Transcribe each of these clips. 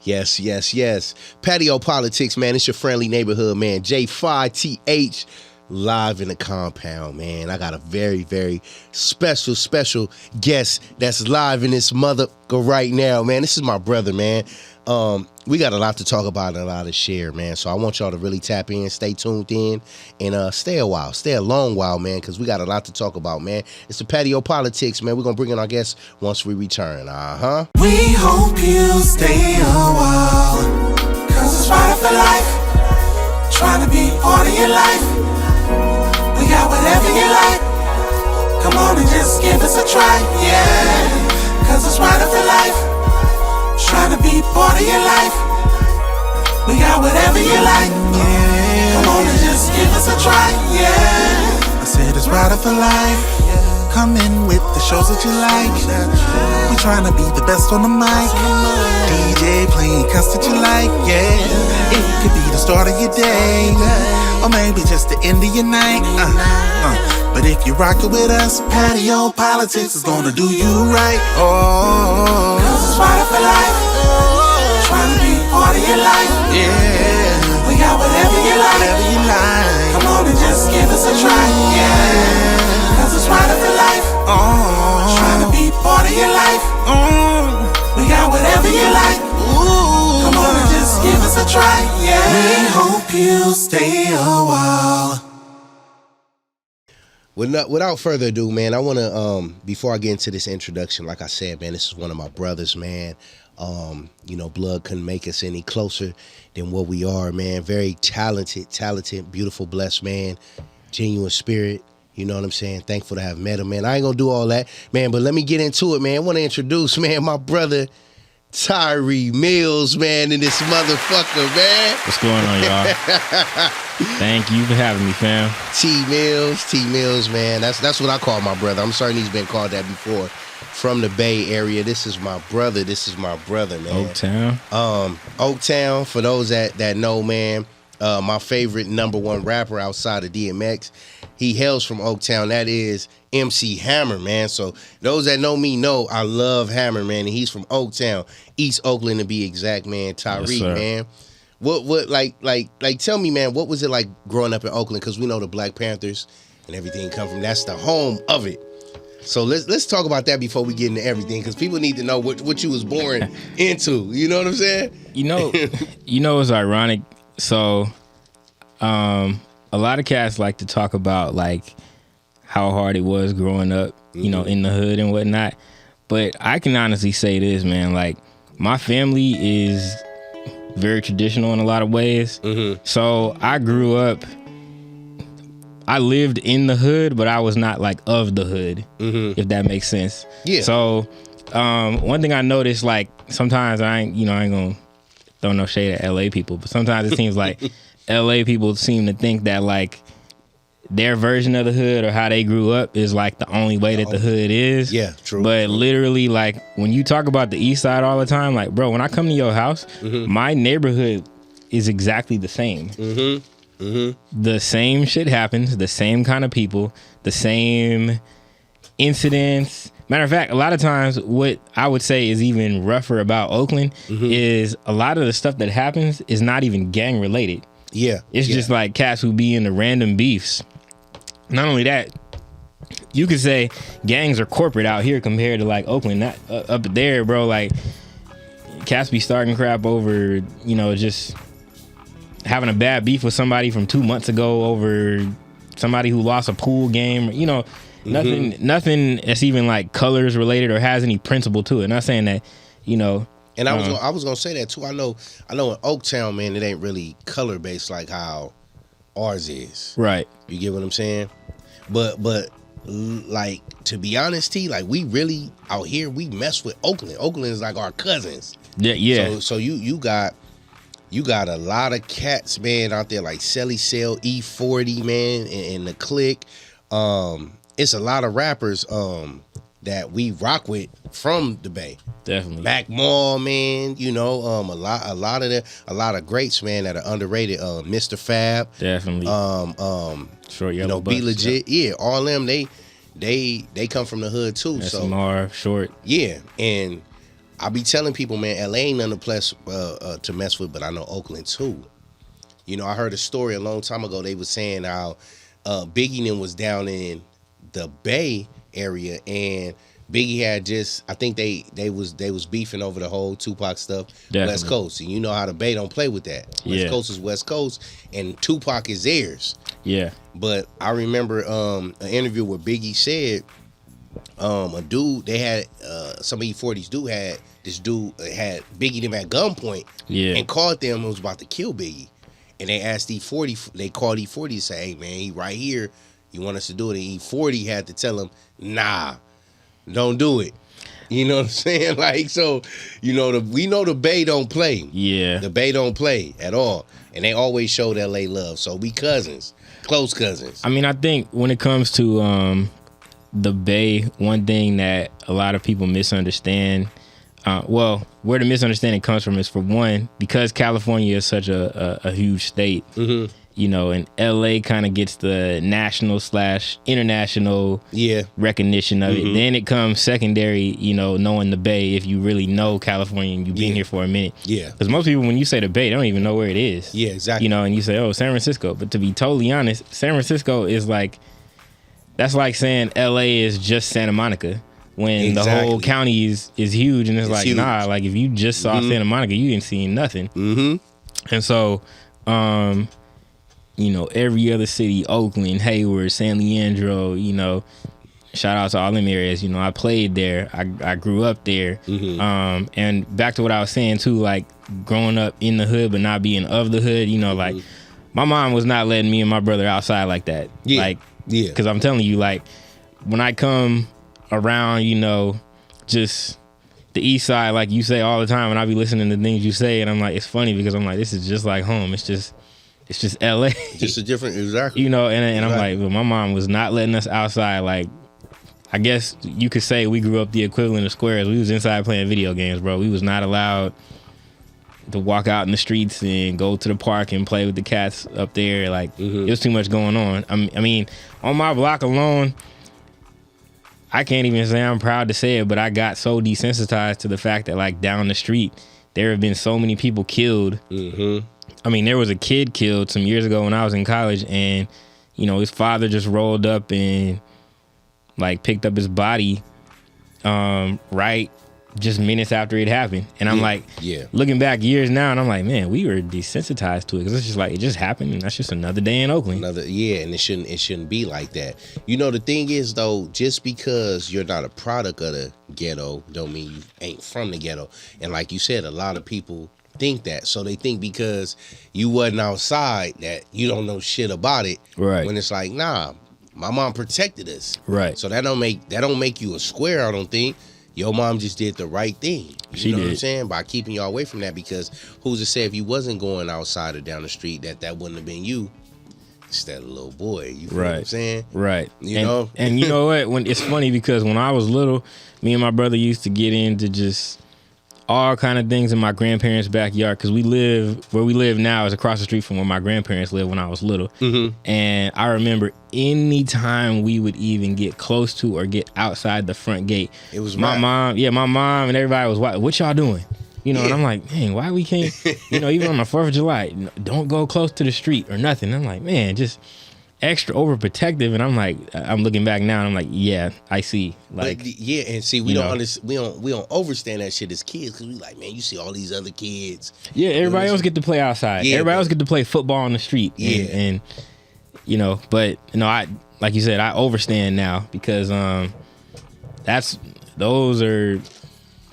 Yes, yes, yes. Patio PolitiCz, man. It's your friendly neighborhood, man. J5TH live in the compound, man. I got a very, very special guest that's live in this mother right now, man. This is my brother, man. We got a lot to talk about and a lot to share, man. So I want y'all to really tap in, stay tuned in, and stay a long while, man, because we got a lot to talk about, man. It's the Patio PolitiCz, man. We're going to bring in our guests once we return. We hope you stay a while, because it's right for life, trying to be part of your life. We got whatever you like, come on and just give us a try, yeah, because it's right for life. Trying to be part of your life. We got whatever you like, yeah. Come on and just give us a try, yeah. I said it's right for life. Come in with the shows that you like. We trying to be the best on the mic. DJ playing cuts that you like, yeah. It could be the start of your day, or maybe just the end of your night. But if you're rocking with us, Patio PolitiCz is gonna do you right. Oh, cause it's right for life. Trying to be part of your life. Yeah, we got whatever you like. Come on and just give us a try. Yeah, cause it's right for life. Oh, trying to be part of your life. We got whatever you like. Come on and just give us a try. Yeah, we hope you stay a while. Without further ado, man, I want to, before I get into this introduction, like I said, man, this is one of my brothers, man. Blood couldn't make us any closer than what we are, man. Very talented, beautiful, blessed man, genuine spirit. You know what I'm saying? Thankful to have met him, man. I ain't going to do all that, man, but let me get into it, man. I want to introduce, man, my brother, Tyre Mills, man, in this motherfucker, man. What's going on, y'all? Thank you for having me, fam. T Mills, man. That's what I call my brother. I'm certain he's been called that before. From the Bay Area. This is my brother, man. Oaktown, for those that know, man, my favorite #1 rapper outside of DMX. He hails from Oaktown. That is MC Hammer, man. So those that know me know I love Hammer, man. And he's from Oaktown, East Oakland to be exact, man. Tyre, yes, man. What like tell me, man, what was it like growing up in Oakland? Because we know the Black Panthers and everything come from, that's the home of it. So let's talk about that before we get into everything, because people need to know what you was born into. You know what I'm saying? You know, it's ironic. So, a lot of cats like to talk about like how hard it was growing up, you know, in the hood and whatnot. But I can honestly say this, man. Like, my family is very traditional in a lot of ways. So I grew up. I lived in the hood, but I was not like of the hood, if that makes sense. Yeah. So, one thing I noticed, like, sometimes I ain't gonna throw no shade at LA people, but sometimes it seems like LA people seem to think that like their version of the hood or how they grew up is like the only way that the hood is. Yeah, true. But literally, like, when you talk about the East Side all the time, like, bro, when I come to your house, my neighborhood is exactly the same. The same shit happens, the same kind of people, the same incidents. Matter of fact, a lot of times what I would say is even rougher about Oakland is a lot of the stuff that happens is not even gang related. Yeah. It's just like cats who be in the random beefs. Not only that, you could say gangs are corporate out here compared to like Oakland. Not up there, bro. Like, cats be starting crap over, just having a bad beef with somebody from 2 months ago over somebody who lost a pool game, nothing that's even like colors related or has any principle to it. Not saying that, And I was gonna say that too. I know in Oaktown, man, it ain't really color based like how ours is. Right. You get what I'm saying? But like, to be honest, T, like, we really out here, we mess with Oakland. Oakland is like our cousins. Yeah. So you got a lot of cats, man, out there like Selly Cell, E40, man, and the Click. It's a lot of rappers that we rock with from the Bay. Definitely. Mac Mall, man, a lot of greats, man, that are underrated. Mr. Fab. Definitely. Short Yellow Be Legit. Yeah, all them, they come from the hood too. SMR, so Short. Yeah, and I be telling people, man, LA ain't nothing to mess with, but I know Oakland too. You know, I heard a story a long time ago. They was saying how Biggie then was down in the Bay area, and Biggie had just, I think they was beefing over the whole Tupac stuff. Definitely. West Coast, and you know how the Bay don't play with that. West Coast is West Coast, and Tupac is theirs. Yeah. But I remember an interview where Biggie said a dude, they had some E40s dude had Biggie them at gunpoint and called them and was about to kill Biggie. And they asked E40, they called E40 to say, hey man, he right here. You want us to do it? And E40 had to tell him, nah, don't do it. You know what I'm saying? Like, so, you know, we know the Bay don't play. Yeah. The Bay don't play at all. And they always showed LA love. So we cousins, close cousins. I mean, I think when it comes to the Bay, one thing that a lot of people misunderstand, where the misunderstanding comes from is, for one, because California is such a huge state, you know, and LA kind of gets the national/international recognition of it. Then it comes secondary, you know, knowing the Bay, if you really know California and you've been here for a minute. Yeah. Because most people, when you say the Bay, they don't even know where it is. Yeah, exactly. You know, and you say, oh, San Francisco. But to be totally honest, San Francisco is like, that's like saying LA is just Santa Monica. When the whole county is huge, and it's like, huge. Nah, like if you just saw Santa Monica, you ain't seen nothing. And so, you know, every other city, Oakland, Hayward, San Leandro, you know, shout out to all them areas. You know, I played there. I grew up there. And back to what I was saying too, like growing up in the hood but not being of the hood, you know, like my mom was not letting me and my brother outside like that. Like, because I'm telling you, like, when I come around, you know, just the east side, like you say all the time, and I be listening to things you say, and I'm like, it's funny because I'm like, this is just like home. It's just LA. Just a different, exactly. You know, and I'm like, well, my mom was not letting us outside. Like, I guess you could say we grew up the equivalent of squares. We was inside playing video games, bro. We was not allowed to walk out in the streets and go to the park and play with the cats up there. Like, it was too much going on. I mean, on my block alone, I can't even say I'm proud to say it, but I got so desensitized to the fact that, like, down the street, there have been so many people killed. I mean, there was a kid killed some years ago when I was in college, and, you know, his father just rolled up and, like, picked up his body right just minutes after it happened. And I'm like, looking back years now, and I'm like, man, we were desensitized to it, because it's just like, it just happened, and that's just another day in Oakland. And it shouldn't be like that. You know, the thing is, though, just because you're not a product of the ghetto don't mean you ain't from the ghetto. And like you said, a lot of people think that. So they think because you wasn't outside that you don't know shit about it. Right. When it's like, nah, my mom protected us. Right. So that don't make you a square, I don't think. Your mom just did the right thing. You know what I'm saying? By keeping y'all away from that, because who's to say if you wasn't going outside or down the street that wouldn't have been you. Instead of a little boy. You feel what I'm saying? Right. You know? And you know what? When it's funny because when I was little, me and my brother used to get into just all kind of things in my grandparents' backyard, because where we live now is across the street from where my grandparents lived when I was little. And I remember any time we would even get close to or get outside the front gate, it was my mom and everybody was, what y'all doing? You know, and I'm like, man, why we can't, you know, even on the 4th of July, don't go close to the street or nothing. I'm like, man, just extra overprotective. And I'm like, I'm looking back now and I'm like, yeah, I see. Like, but and see, we don't understand that shit as kids, because we like, man, you see all these other kids. Yeah, everybody else get to play outside. Everybody else get to play football on the street. And you know, but you know, I, like you said, I overstand now, because those are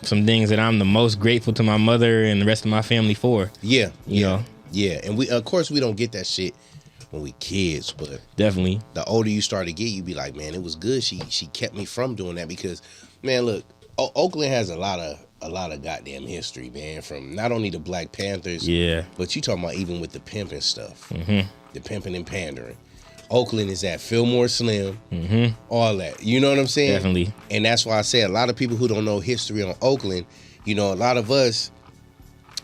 some things that I'm the most grateful to my mother and the rest of my family for. You know. And we, of course, we don't get that shit when we kids, but definitely the older you start to get, you be like, man, it was good. She kept me from doing that, because, man, look, Oakland has a lot of goddamn history, man. From not only the Black Panthers, but you talking about even with the pimping stuff, the pimping and pandering. Oakland is at Fillmore Slim, all that. You know what I'm saying? Definitely. And that's why I say a lot of people who don't know history on Oakland, you know, a lot of us,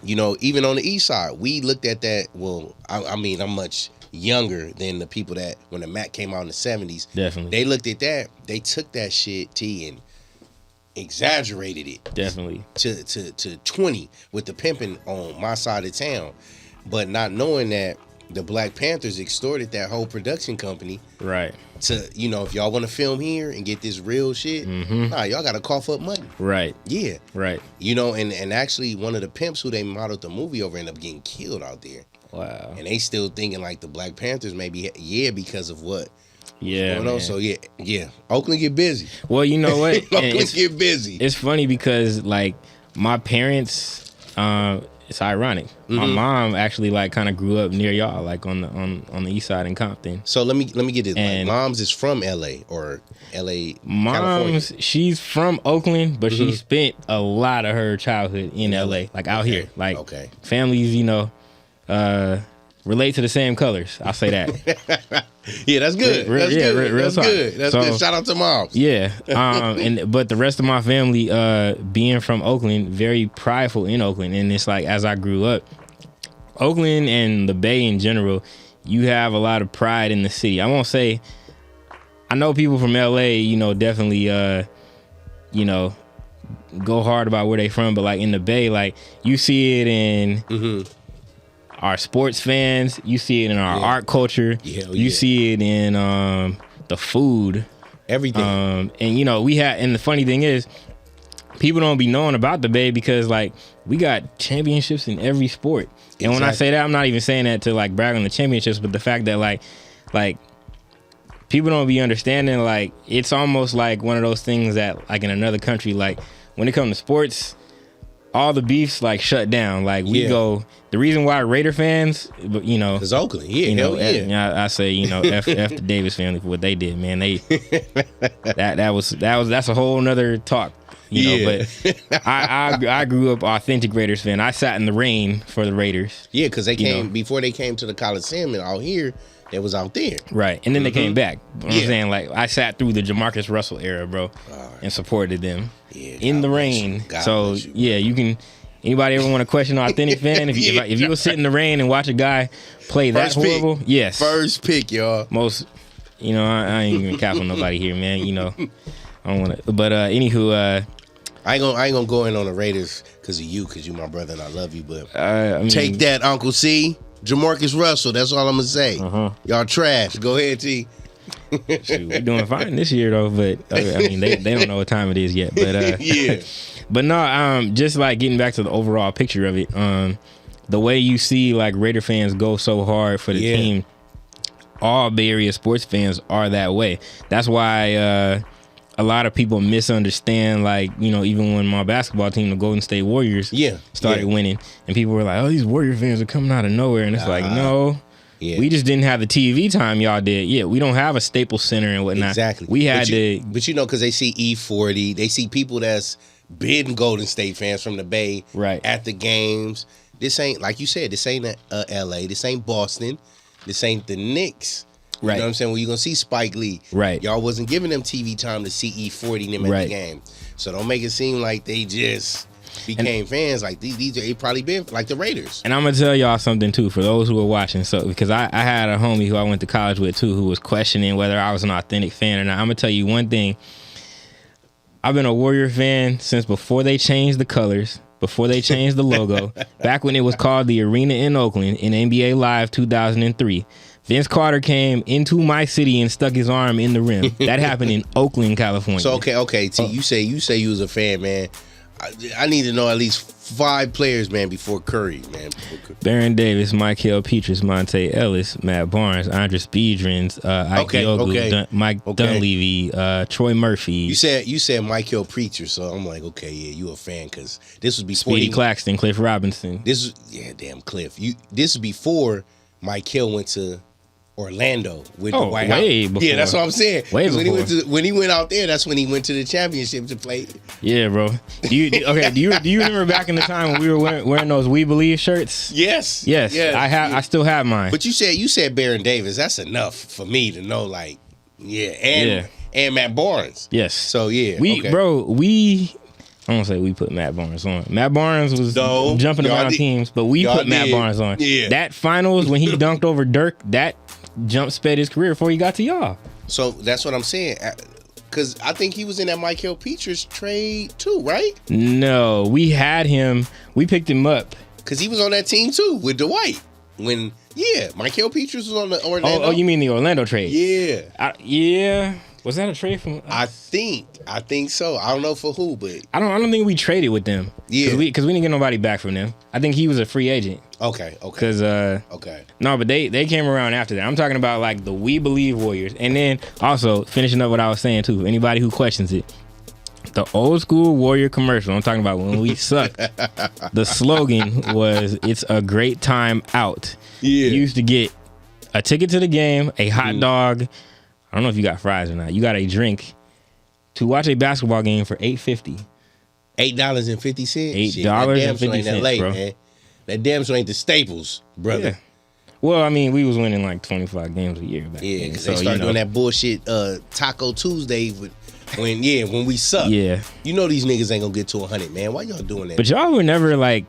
you know, even on the east side, we looked at that. Well, I mean, I'm much younger than the people that when the Mac came out in the 70s. Definitely. They looked at that. They took that shit, and exaggerated it definitely to 20 with the pimping on my side of town, but not knowing that the Black Panthers extorted that whole production company, right? To, you know, if y'all want to film here and get this real shit, nah, y'all gotta cough up money, right? Yeah, right. You know, and actually one of the pimps who they modeled the movie over ended up getting killed out there. Wow. And they still thinking like the Black Panthers maybe because of what going on. So yeah, Oakland get busy. Well, you know what? Oakland get busy. It's funny because like my parents, it's ironic. My mom actually like kind of grew up near y'all, like on the east side in Compton. So let me get this. And like, mom's is from LA or LA. Mom's California. She's from Oakland, but she spent a lot of her childhood in LA, like out here. Like families, you know, relate to the same colors. I'll say that. Yeah, that's good. Real That's talk. good. That's good. Shout out to moms. Yeah. But the rest of my family, being from Oakland, very prideful in Oakland. And it's like, as I grew up, Oakland and the Bay in general, you have a lot of pride in the city. I won't say, I know people from LA, you know, definitely, you know, go hard about where they from. But like in the Bay, like you see it in our sports fans, you see it in our art culture, you see it in the food, everything. And you know, and the funny thing is, people don't be knowing about the Bay because like we got championships in every sport. And when I say that, I'm not even saying that to like brag on the championships, but the fact that like people don't be understanding, like it's almost like one of those things that like in another country, like when it comes to sports, all the beefs like shut down. Like we go. The reason why Raider fans, you know, because Oakland, you know, I say, you know, f the Davis family for what they did, man. They that's a whole nother talk, you know. But I grew up authentic Raiders fan. I sat in the rain for the Raiders. Yeah, because they came before they came to the Coliseum and out here. They was out there, right? And then they came back. I'm saying, like, I sat through the Jamarcus Russell era, bro, and supported them in the rain. So you can. Anybody ever want to question an authentic fan? If you would sit in the rain and watch a guy play that horrible, yes, first pick, y'all. Most, you know, I ain't even cap on nobody here, man. You know, I don't want to. But anywho, I ain't gonna go in on the Raiders because of you, because you my brother and I love you. But I mean, take that, Uncle C. Jamarcus Russell. That's all I'm gonna say. Y'all trash. Go ahead, T. Shoot, we're doing fine this year though, but I mean they don't know what time it is yet. But but no, just like getting back to the overall picture of it, the way you see like Raider fans go so hard for the team, all Bay Area sports fans are that way. That's why a lot of people misunderstand, like, you know, even when my basketball team, the Golden State Warriors, started winning, and people were like, oh, these Warrior fans are coming out of nowhere, and it's like, no. We just didn't have the TV time y'all did. Yeah, we don't have a Staples Center and whatnot. Exactly. We had but you know, because they see E40, they see people that's been Golden State fans from the Bay at the games. This ain't, like you said, this ain't LA, this ain't Boston, this ain't the Knicks. You know what I'm saying? Well, you're going to see Spike Lee. Y'all wasn't giving them TV time to see E40 them at the game. So don't make it seem like they just became fans. Like these they probably been like the Raiders. And I'm going to tell y'all something too, for those who are watching. So because I had a homie who I went to college with too, who was questioning whether I was an authentic fan or not. I'm going to tell you one thing. I've been a Warrior fan since before they changed the colors, before they changed the logo, back when it was called the Arena in Oakland in NBA Live 2003. Vince Carter came into my city and stuck his arm in the rim. That happened in Oakland, California. So okay, T, you say you was a fan, man. I need to know at least 5 players, man, before Curry, man. Baron Davis, Ep.6, Monte Ellis, Matt Barnes, Andres Biedrins, Ike Diogu, Mike Dunleavy, Troy Murphy. You said Michael Preacher, so I'm like, okay, yeah, you a fan, because this was before Speedy Claxton, Cliff Robinson. This was damn Cliff. This is before Michael went to Orlando with the White House. Before. Yeah, that's what I'm saying. Way before. When he went out there, that's when he went to the championship to play. Yeah, bro. Do you remember back in the time when we were wearing those We Believe shirts? Yes. I still have mine. But you said Baron Davis. That's enough for me to know, like, and Matt Barnes. Yes. So yeah, I don't say we put Matt Barnes on. Matt Barnes was jumping around teams, but we put Matt Barnes on. Yeah. That finals when he dunked over Dirk, that jump sped his career before he got to y'all. So that's what I'm saying. Because I think he was in that Michael Petras trade too, right? No, we had him. We picked him up. Because he was on that team too with Dwight. Michael Petras was on the Orlando. Oh, you mean the Orlando trade? Yeah. Yeah. Was that a trade from? I think so. I don't know for who, but I don't think we traded with them. Yeah, because we didn't get nobody back from them. I think he was a free agent. Okay. Because no, but they came around after that. I'm talking about like the We Believe Warriors, and then also finishing up what I was saying too. Anybody who questions it, the old school Warrior commercial. I'm talking about when we sucked. The slogan was "It's a great time out." Yeah, you used to get a ticket to the game, a hot dog. I don't know if you got fries or not. You got a drink to watch a basketball game for $8.50. $8.50. $8.50, bro. Man. That damn sure ain't the Staples, brother. Yeah. Well, I mean, we was winning like 25 games a year back then. Yeah, because they started doing that bullshit Taco Tuesday when we suck. Yeah. You know these niggas ain't gonna get to 100, man. Why y'all doing that? But y'all were never like,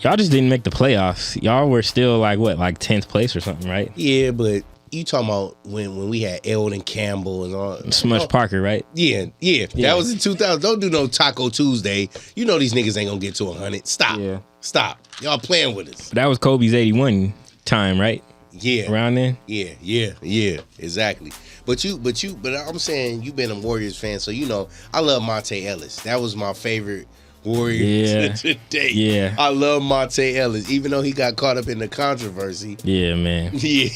y'all just didn't make the playoffs. Y'all were still like 10th place or something, right? Yeah, but you talking about when we had Eldon Campbell and all Smush Parker, right? Yeah. That was in 2000. Don't do no Taco Tuesday. You know these niggas ain't gonna get to 100. Stop. Yeah. Stop. Y'all playing with us. That was Kobe's 81 time, right? Yeah. Around then? Yeah. Exactly. But I'm saying you've been a Warriors fan, so you know I love Monte Ellis. That was my favorite Warrior today. Yeah. I love Monte Ellis, even though he got caught up in the controversy. Yeah, man. Yeah.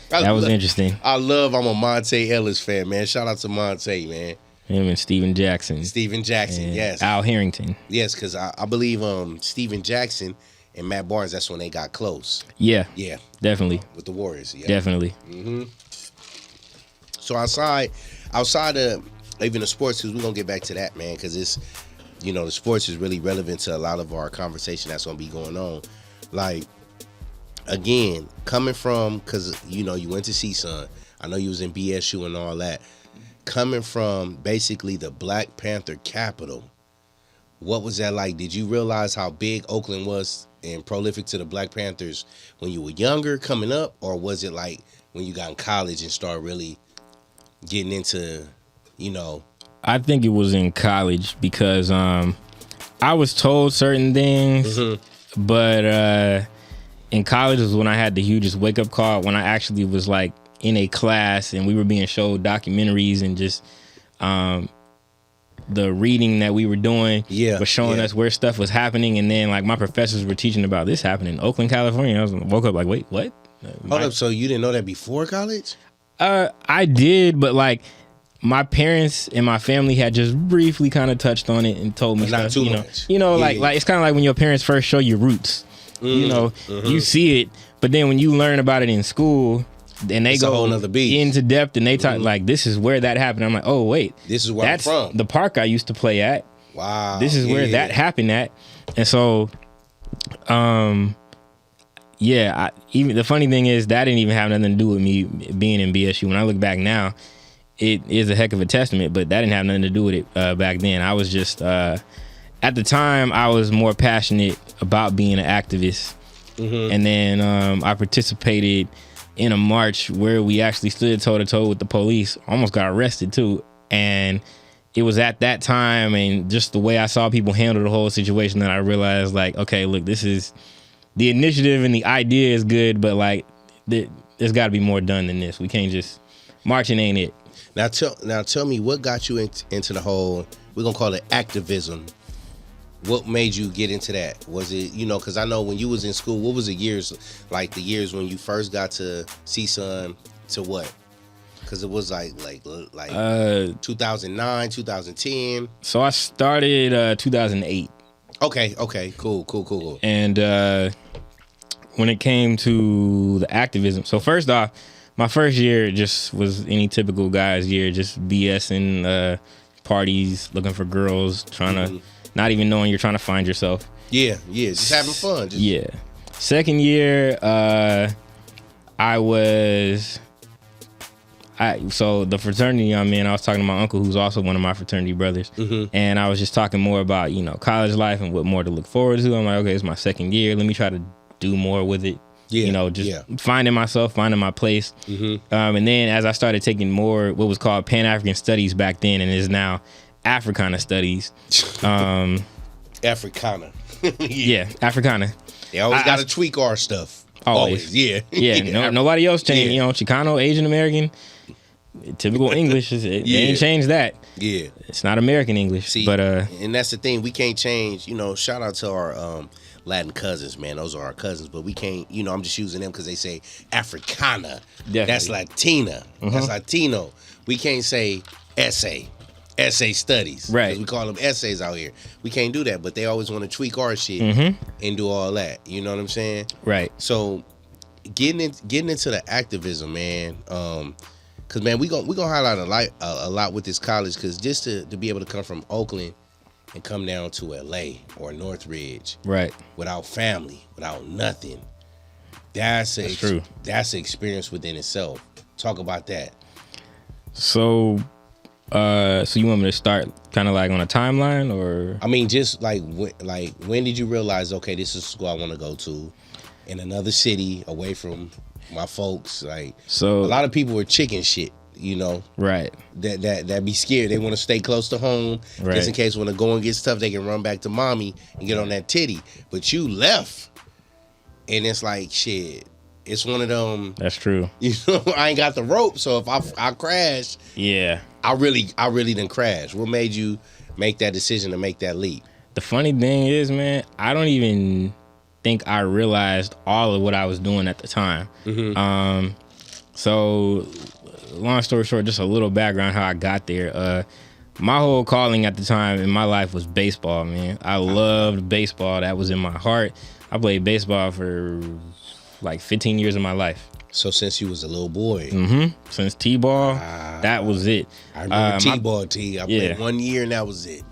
That was interesting. I'm a Monte Ellis fan, man. Shout out to Monte, man. Him and Steven Jackson. And yes. Al Harrington. Yes, because I believe Steven Jackson and Matt Barnes, that's when they got close. Yeah. Yeah. Definitely. With the Warriors. Yeah. Definitely. Mm-hmm. So outside of even the sports, because we're going to get back to that, man, because it's, the sports is really relevant to a lot of our conversation that's going to be going on. Like, again, coming from, because, you went to CSUN. I know you was in BSU and all that. Coming from basically the Black Panther capital, what was that like? Did you realize how big Oakland was and prolific to the Black Panthers when you were younger coming up? Or was it like when you got in college and started really getting into, I think it was in college because I was told certain things, but in college was when I had the hugest wake up call, when I actually was like in a class and we were being showed documentaries and just the reading that we were doing was showing us where stuff was happening, and then like my professors were teaching about this happening in Oakland, California. I woke up like, wait, what? Hold up, so you didn't know that before college? I did, but like my parents and my family had just briefly kind of touched on it and told me not stuff, too much. Like it's kind of like when your parents first show you roots. You see it, but then when you learn about it in school, and they go into depth and they talk like, this is where that happened. I'm like, oh wait, this is where I'm from. The park I used to play at. Wow, this is where that happened at. And so, even the funny thing is that didn't even have nothing to do with me being in BSU. When I look back now, it is a heck of a testament, but that didn't have nothing to do with it back then. I was just at the time I was more passionate about being an activist, and then I participated in a march where we actually stood toe to toe with the police. Almost got arrested too, and it was at that time and just the way I saw people handle the whole situation that I realized, like, okay, look, this is the initiative and the idea is good, but like there's got to be more done than this. We can't just marching ain't it. Now tell me what got you into the whole, we're gonna call it activism. What made you get into that? Was it, because I know when you was in school, what was the years when you first got to CSUN to what? Because it was like 2009, 2010. So I started 2008. Okay, cool. And when it came to the activism, so first off, my first year just was any typical guy's year, just BSing, parties, looking for girls, trying to, not even knowing you're trying to find yourself. Yeah, just having fun. Yeah. Second year, so the fraternity I'm in, I was talking to my uncle who's also one of my fraternity brothers, and I was just talking more about, college life and what more to look forward to. I'm like, okay, it's my second year. Let me try to do more with it. finding myself, finding my place. And then as I started taking more what was called Pan-African Studies back then, and is now Africana Studies. Africana. Yeah, Africana. They always got to tweak our stuff. Always. Yeah. Yeah. Nobody else changed. Chicano, Asian American, typical English. They ain't changed that. Yeah. It's not American English. See, but and that's the thing. We can't change. Shout out to our Latin cousins, man. Those are our cousins. But we can't. I'm just using them because they say Africana. Definitely. That's Latina. That's Latino. We can't say essay studies. Right. We call them essays out here. We can't do that, but they always want to tweak our shit and do all that. You know what I'm saying? Right. So getting into the activism, man. Cause man, we gonna highlight a lot with this college, cause just to be able to come from Oakland and come down to LA or Northridge, right, without family, without nothing, that's true. That's an experience within itself. Talk about that. So you want me to start kind of like on a timeline, or? I mean, just when did you realize, okay, this is the school I want to go to, in another city, away from my folks? So a lot of people were chicken shit, right? That be scared. They want to stay close to home, right, just in case when the going gets tough, they can run back to mommy and get on that titty. But you left, and it's like shit. It's one of them. That's true. I ain't got the rope, so if I crash, yeah, I really didn't crash. What made you make that decision to make that leap? The funny thing is, man, I don't even think I realized all of what I was doing at the time. So long story short, just a little background how I got there. My whole calling at the time in my life was baseball, man. I loved baseball. That was in my heart. I played baseball for like 15 years of my life. So since you was a little boy. Since T-ball, that was it. I remember T-ball, I played 1 year and that was it.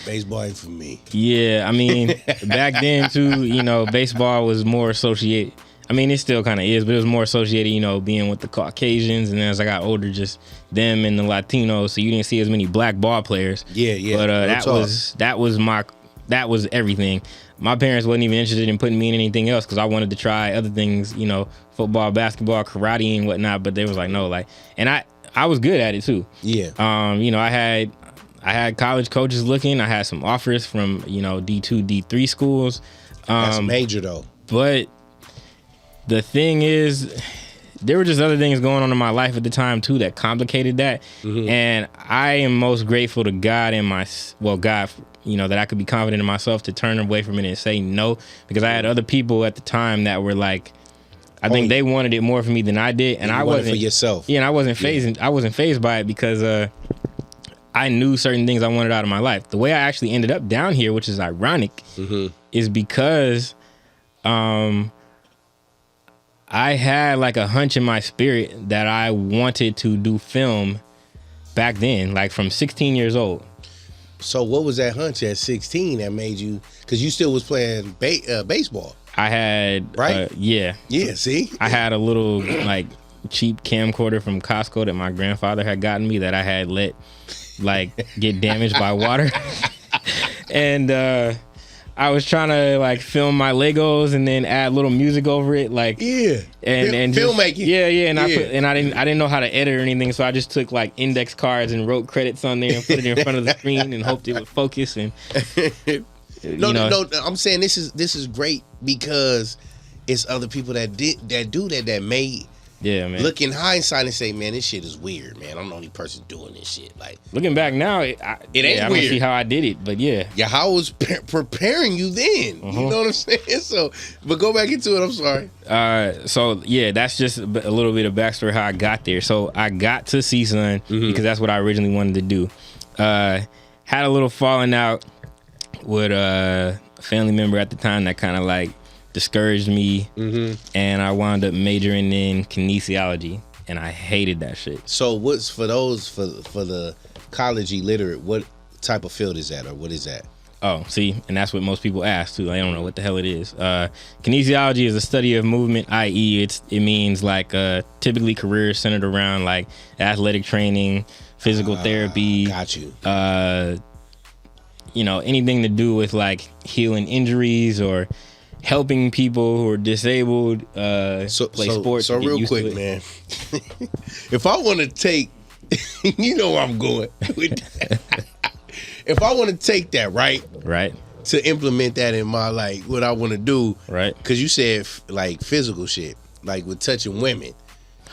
Baseball ain't for me. Yeah, I mean, back then too, baseball was more associated. I mean, it still kind of is, but it was more associated, being with the Caucasians. And then as I got older, just them and the Latinos. So you didn't see as many black ball players. Yeah. But that was everything. My parents wasn't even interested in putting me in anything else because I wanted to try other things, football, basketball, karate, and whatnot. But they was like, no, and I was good at it too. Yeah. I had college coaches looking. I had some offers from D2, D3 schools. That's major though. But the thing is, there were just other things going on in my life at the time too that complicated that. And I am most grateful to God God, that I could be confident in myself to turn away from it and say no, because I had other people at the time that were like, I think they wanted it more for me than I did, and I wasn't for yourself. Yeah, and I wasn't phased. I wasn't phased by it because I knew certain things I wanted out of my life. The way I actually ended up down here, which is ironic, is because I had like a hunch in my spirit that I wanted to do film back then, like from 16 years old. So what was that hunch at 16 that made you, because you still was playing baseball? I had, right? Yeah, see? I had a little like cheap camcorder from Costco that my grandfather had gotten me that I had let get damaged by water. And I was trying to film my Legos and then add little music over it, and filmmaking. And I didn't know how to edit or anything, so I just took index cards and wrote credits on there and put it in front of the screen and hoped it would focus. And no, I'm saying this is great because it's other people that do that may. Yeah, man. Look in hindsight and say, man, this shit is weird, man. I'm the only person doing this shit. Looking back now, it ain't weird. I don't see how I did it, but yeah. Yeah, how I was preparing you then. You know what I'm saying? So, but go back into it. I'm sorry. So yeah, that's just a little bit of backstory how I got there. So I got to CSUN because that's what I originally wanted to do. Had a little falling out with a family member at the time that kind of discouraged me, and I wound up majoring in kinesiology, and I hated that shit. So what's for the college illiterate, what type of field is that, or what is that? Oh, see, and that's what most people ask too. I don't know what the hell it is. Kinesiology is a study of movement, i.e. it means typically careers centered around athletic training, physical therapy. Got you. Anything to do with healing injuries or helping people who are disabled play sports. So real quick, man, if I want to take, you know where I'm going with that. If I want to take that, right, to implement that in my, like, what I want to do, right? Because you said like physical shit, like with touching women,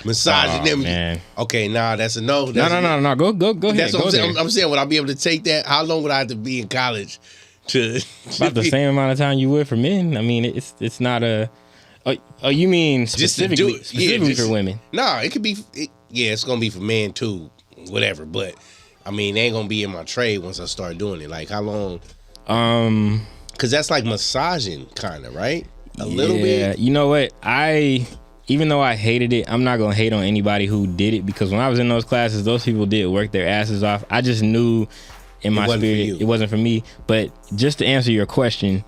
massaging them. Man. Okay, that's a no. No. Go ahead. That's what I'm saying. Would I be able to take that? How long would I have to be in college? About the same amount of time you would for men. I mean, it's not a. Oh, you mean specifically for women? Nah, it could be. It's gonna be for men too, whatever. But I mean, they ain't gonna be in my trade once I start doing it. Like, how long? Because that's like massaging, kind of, right? A little bit. Yeah, you know what? Even though I hated it, I'm not gonna hate on anybody who did it, because when I was in those classes, those people did work their asses off. I just knew in my spirit it wasn't for me. But just to answer your question,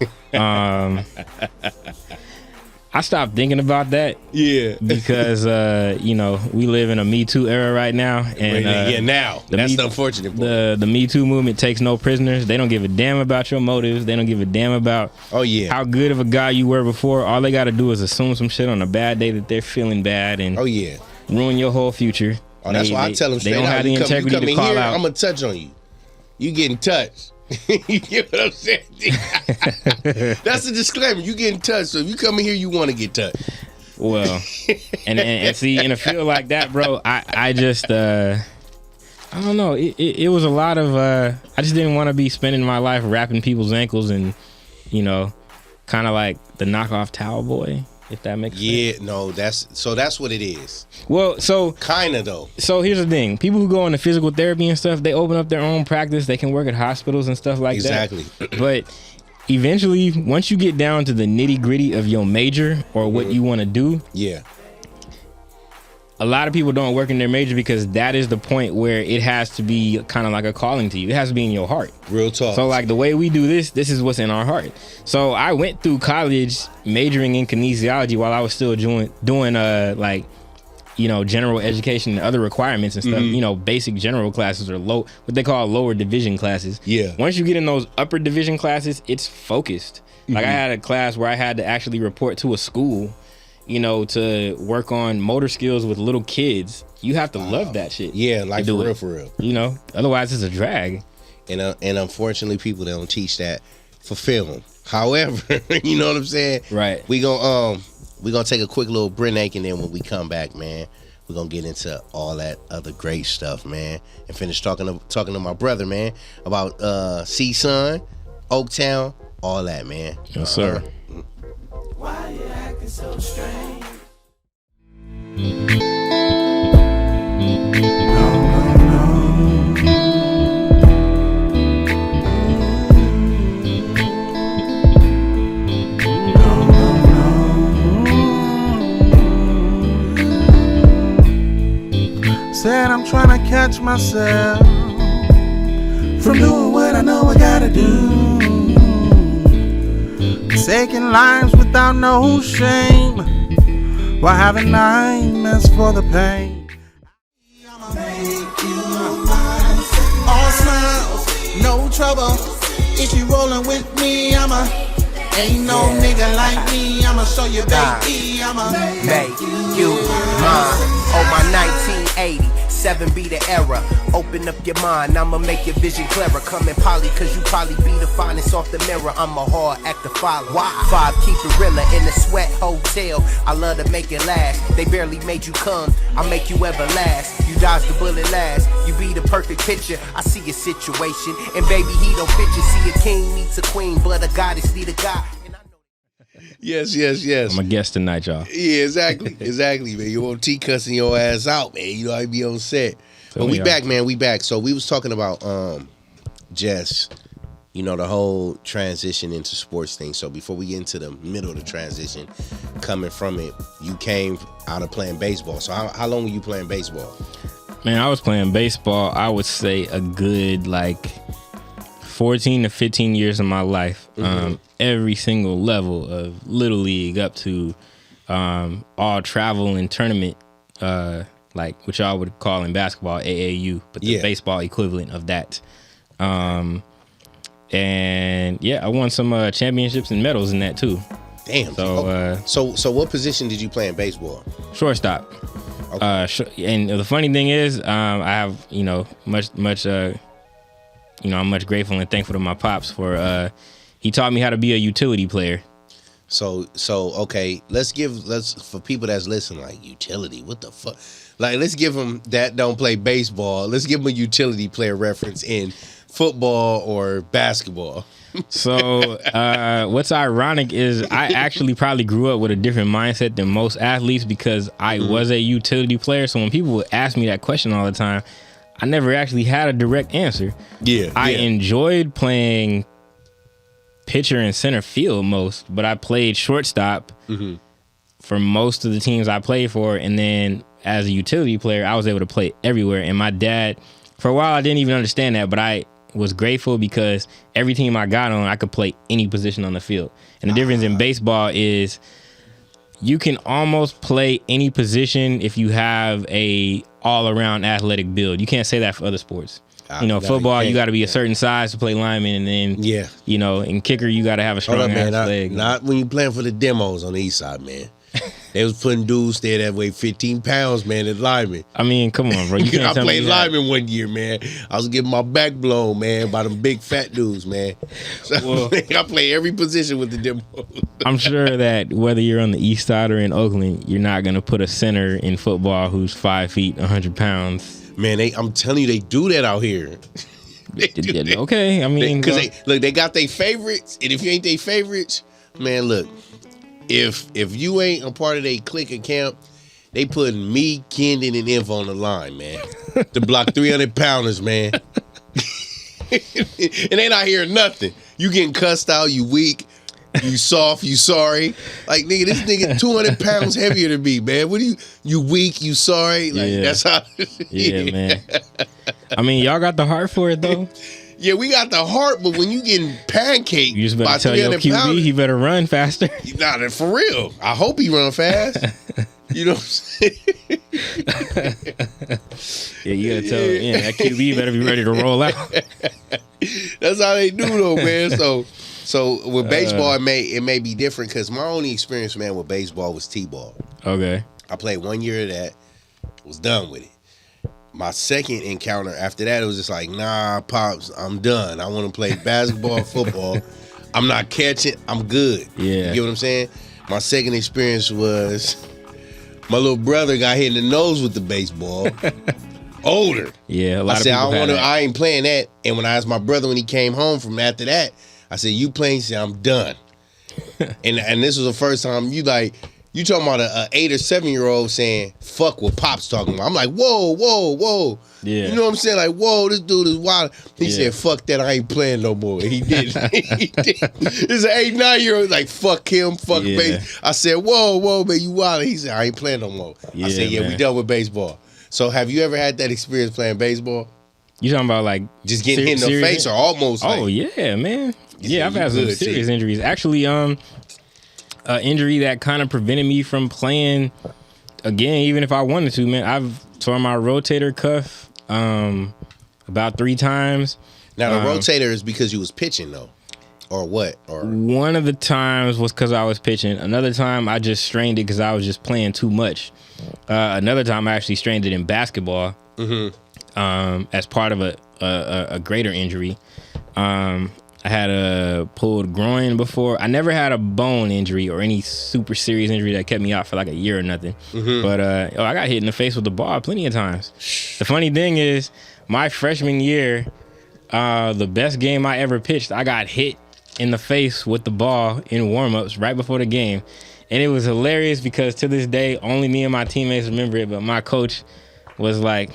I stopped thinking about that. Yeah. Because we live in a Me Too era right now, and now that's the unfortunate part. The Me Too movement takes no prisoners. They don't give a damn about your motives. They don't give a damn about how good of a guy you were before. All they got to do is assume some shit on a bad day that they're feeling bad and ruin your whole future. Oh, that's why I tell them straight out. They don't have the integrity to call out. I'm gonna touch on you. You getting touched. You get what I'm saying? That's a disclaimer. You getting touched. So if you come in here, you want to get touched. Well, and see, in a field like that, bro, I just I don't know. It was a lot of I just didn't want to be spending my life wrapping people's ankles and kind of like the knockoff towel boy, if that makes sense. Yeah, no, that's what it is. Well, so kind of though. So here's the thing: people who go into physical therapy and stuff, they open up their own practice. They can work at hospitals and stuff like that. Exactly. But eventually, once you get down to the nitty gritty of your major or what you want to do, a lot of people don't work in their major because that is the point where it has to be kind of like a calling to you. It has to be in your heart. Real talk. So like the way we do this is what's in our heart. So I went through college majoring in kinesiology while I was still doing general education and other requirements and stuff. Basic general classes or what they call lower division classes. Yeah. Once you get in those upper division classes, it's focused. Like I had a class where I had to actually report to a school, to work on motor skills with little kids. You have to love that shit. Yeah, like for real. Otherwise it's a drag. And unfortunately, people don't teach that for film. However, you know what I'm saying? Right. We're gonna take a quick little break, and then when we come back, man, we're gonna get into all that other great stuff, man, and finish talking to my brother, man, about C-Sun, Oaktown, all that, man. Yes, sir. Why you acting so strange? Said I'm trying to catch myself from doing what I know I gotta do. Taking lives without no shame, while having nightmares for the pain. I'ma make you mine. All smiles, no trouble. If you rollin' with me, ain't no nigga like me. I'ma show you, baby. I'ma make you mine. Oh, my 1987 be the era. Open up your mind, I'ma make your vision clearer. Come in poly, cause you probably be the finest off the mirror. I'm a hard act to follow. Why? 5, keep it realer in the sweat hotel. I love to make it last. They barely made you come, I make you everlast. You dodge the bullet last, you be the perfect picture. I see your situation, and baby, he don't fit you. See, a king needs a queen, but a goddess need a god. Yes. I'm a guest tonight, y'all. Yeah, exactly, man. You won't T cussing your ass out, man. You know I be on set. But we back, man. We back. So we was talking about just the whole transition into sports thing. So before we get into the middle of the transition, coming from it, you came out of playing baseball. So how long were you playing baseball? Man, I was playing baseball, I would say a good 14 to 15 years of my life. Every single level of Little League up to all travel and tournament, what y'all would call in basketball AAU, but the baseball equivalent of that. And I won some championships and medals in that too. Damn. So what position did you play in baseball? Shortstop. Okay. And the funny thing is, I have much. I'm much grateful and thankful to my pops for. He taught me how to be a utility player. So okay, let's for people that's listening, like, utility, what the fuck? Like, let's give them that don't play baseball. Let's give them a utility player reference in football or basketball. So what's ironic is I actually probably grew up with a different mindset than most athletes because I was a utility player. So when people would ask me that question all the time, I never actually had a direct answer. I enjoyed playing pitcher and center field most, but I played shortstop for most of the teams I played for. And then as a utility player, I was able to play everywhere. And my dad, for a while, I didn't even understand that, but I was grateful because every team I got on, I could play any position on the field. And the difference in baseball is you can almost play any position if you have a all-around athletic build. You can't say that for other sports. Football, you got to be a certain size to play lineman, and then, in kicker, you got to have a strong ass leg. Not when you playing for the demos on the east side, man. They was putting dudes there that weigh 15 pounds, man, at lineman. I mean, come on, bro. You can't I tell played me lineman one year, man. I was getting my back blown, man, by them big fat dudes, man. So I play every position with the demos. I'm sure that whether you're on the east side or in Oakland, you're not going to put a center in football who's 5 feet, 100 pounds. Man, I'm telling you, they do that out here. Okay, I mean, because they got their favorites, and if you ain't their favorites, man, look, if you ain't a part of their clique or camp, they putting me, Kendon, and Inv on the line, man, to block 300 pounders, man. And they not hearing nothing. You getting cussed out, you weak, you soft, you sorry. Like, nigga, this nigga 200 pounds heavier than me, man. What are you weak, you sorry? Like, that's how. Yeah, man. I mean, y'all got the heart for it, though. Yeah, we got the heart, but when you getting pancaked, you just better tell your QB pounders, he better run faster. Nah, for real. I hope he run fast. You know what I'm saying? Yeah, you gotta tell him, that QB better be ready to roll out. That's how they do, though, man. So with baseball, it may be different because my only experience, man, with baseball was T-ball. Okay. I played 1 year of that, was done with it. My second encounter after that, it was just like, nah, Pops, I'm done. I want to play basketball, football. I'm not catching. I'm good. Yeah. You get what I'm saying? My second experience was my little brother got hit in the nose with the baseball. Older. Yeah, a lot I said, of people I ain't playing that. And when I asked my brother when he came home from after that, I said, you playing? He said, I'm done. and this was the first time you talking about a 8 or 7 year old saying, fuck what Pop's talking about. I'm like, whoa. Yeah. You know what I'm saying? Like, whoa, this dude is wild. He said, fuck that, I ain't playing no more. He did. This 8, 9 year old like, fuck him, fuck base. I said, whoa, man, you wild. He said, I ain't playing no more. I said, man, we done with baseball. So have you ever had that experience playing baseball? You talking about like just getting hit in the face or almost? Oh, yeah, man. Yeah, I've had some serious injuries. Actually, an injury that kind of prevented me from playing again, even if I wanted to, man. I've torn my rotator cuff about 3 times. Now, the rotator is because you was pitching, though, or what? Or one of the times was because I was pitching. Another time, I just strained it because I was just playing too much. Another time, I actually strained it in basketball as part of a greater injury. I had a pulled groin before. I never had a bone injury or any super serious injury that kept me out for like a year or nothing. But I got hit in the face with the ball plenty of times. The funny thing is, my freshman year, the best game I ever pitched, I got hit in the face with the ball in warm-ups right before the game. And it was hilarious because to this day, only me and my teammates remember it, but my coach was like,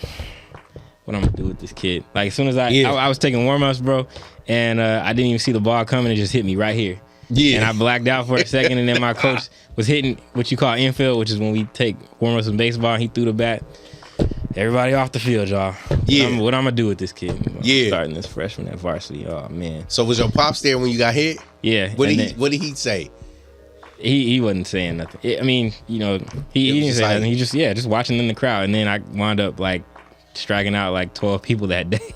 what I'm gonna do with this kid? Like, as soon as I was taking warm-ups, bro, and I didn't even see the ball coming, it just hit me right here. Yeah. And I blacked out for a second, and then my coach was hitting what you call infield, which is when we take warm-ups in baseball, and he threw the bat. Everybody off the field, y'all. Yeah. What I'm gonna do with this kid? Starting this freshman at varsity. Oh, man. So was your pops there when you got hit? Yeah. What did he say? He wasn't saying nothing. I mean, he didn't say nothing. He just watching in the crowd, and then I wound up like striking out like 12 people that day.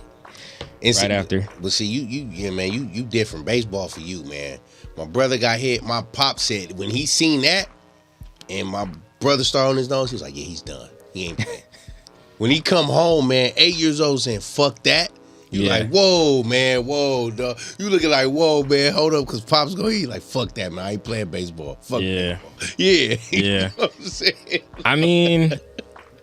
And after. But see, you different. Baseball for you, man. My brother got hit. My pop said when he seen that, and my brother started on his nose, he was like, yeah, he's done. He ain't playing. When he come home, man, 8 years old saying, fuck that. You like, whoa, man, whoa, dog. You looking like, whoa, man, hold up, because Pop's going, he like, fuck that, man. I ain't playing baseball. Fuck baseball. Yeah. Yeah. You know what I'm saying? I mean,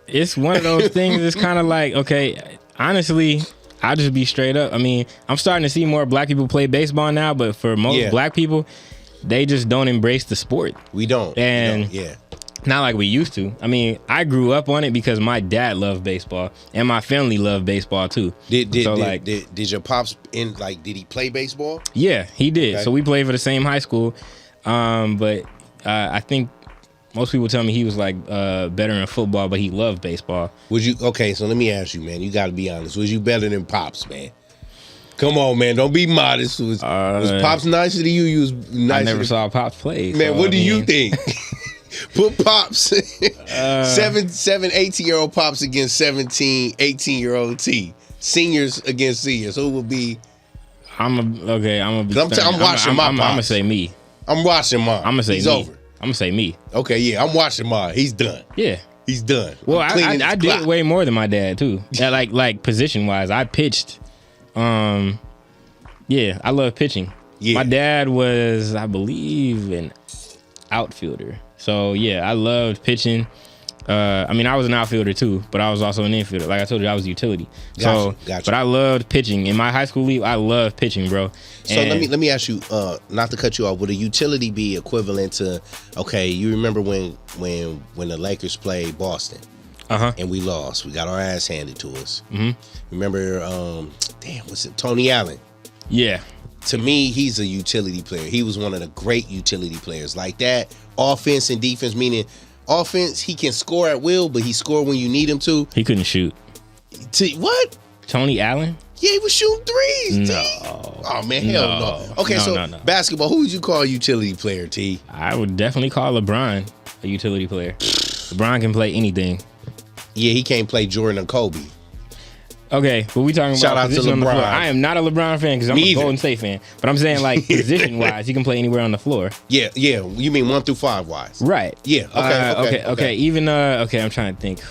it's one of those things. It's kind of like, okay, honestly, I'll just be straight up. I mean, I'm starting to see more black people play baseball now, but for most black people, they just don't embrace the sport. We don't. And not like we used to. I mean, I grew up on it because my dad loved baseball and my family loved baseball too. Did your pops did he play baseball? Yeah, he did. Okay. So we played for the same high school. But I think most people tell me he was like better in football, but he loved baseball. Okay, so let me ask you, man. You got to be honest. Was you better than Pops, man? Come on, man. Don't be modest. Was Pops nicer to you? You was nicer. I never saw Pops play. Man, what do you think? Put Pops, 18-year-old Pops against 17, 18-year-old T. Seniors against seniors. Who will be? I'm watching my Pops. I'm gonna say me. I'm watching mine. I'm gonna say he's me. over. I'm gonna say me. Okay, yeah, I'm watching mine. He's done. Yeah, he's done. Well, I did way more than my dad too. like position wise, I pitched. I love pitching. Yeah. My dad was, I believe, an outfielder. So yeah, I loved pitching. I mean, I was an outfielder too, but I was also an infielder. Like I told you, I was utility. Gotcha. But I loved pitching. In my high school league, I loved pitching, bro. So let me ask you, not to cut you off, would a utility be equivalent to? Okay, you remember when the Lakers played Boston, and we lost. We got our ass handed to us. Mm-hmm. Remember, what's it? Tony Allen. Yeah. To me, he's a utility player. He was one of the great utility players like that. Offense and defense, meaning offense, he can score at will, but he scored when you need him to. He couldn't shoot. What? Tony Allen? Yeah, he was shooting threes. No. T. Oh man, hell no. Okay, no. Basketball, who would you call a utility player, T? I would definitely call LeBron a utility player. LeBron can play anything. Yeah, he can't play Jordan or Kobe. Okay, but we talking about position on the floor. I am not a LeBron fan because I'm a Golden State fan. But I'm saying like position wise, he can play anywhere on the floor. Yeah. You mean 1 through 5 wise? Right. Yeah. Okay. Even I'm trying to think.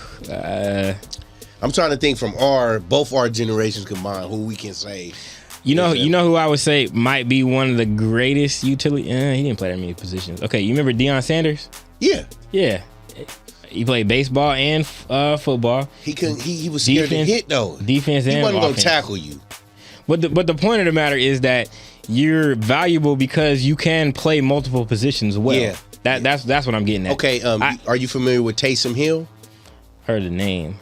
I'm trying to think from both our generations combined who we can say. You know who I would say might be one of the greatest utility. He didn't play that many positions. Okay, you remember Deion Sanders? Yeah. Yeah. He played baseball and football. He was scared to hit though. Defense and offense. He wasn't gonna tackle you. But the point of the matter is that you're valuable because you can play multiple positions well. Yeah. That's what I'm getting at. Okay. Are you familiar with Taysom Hill? Heard the name.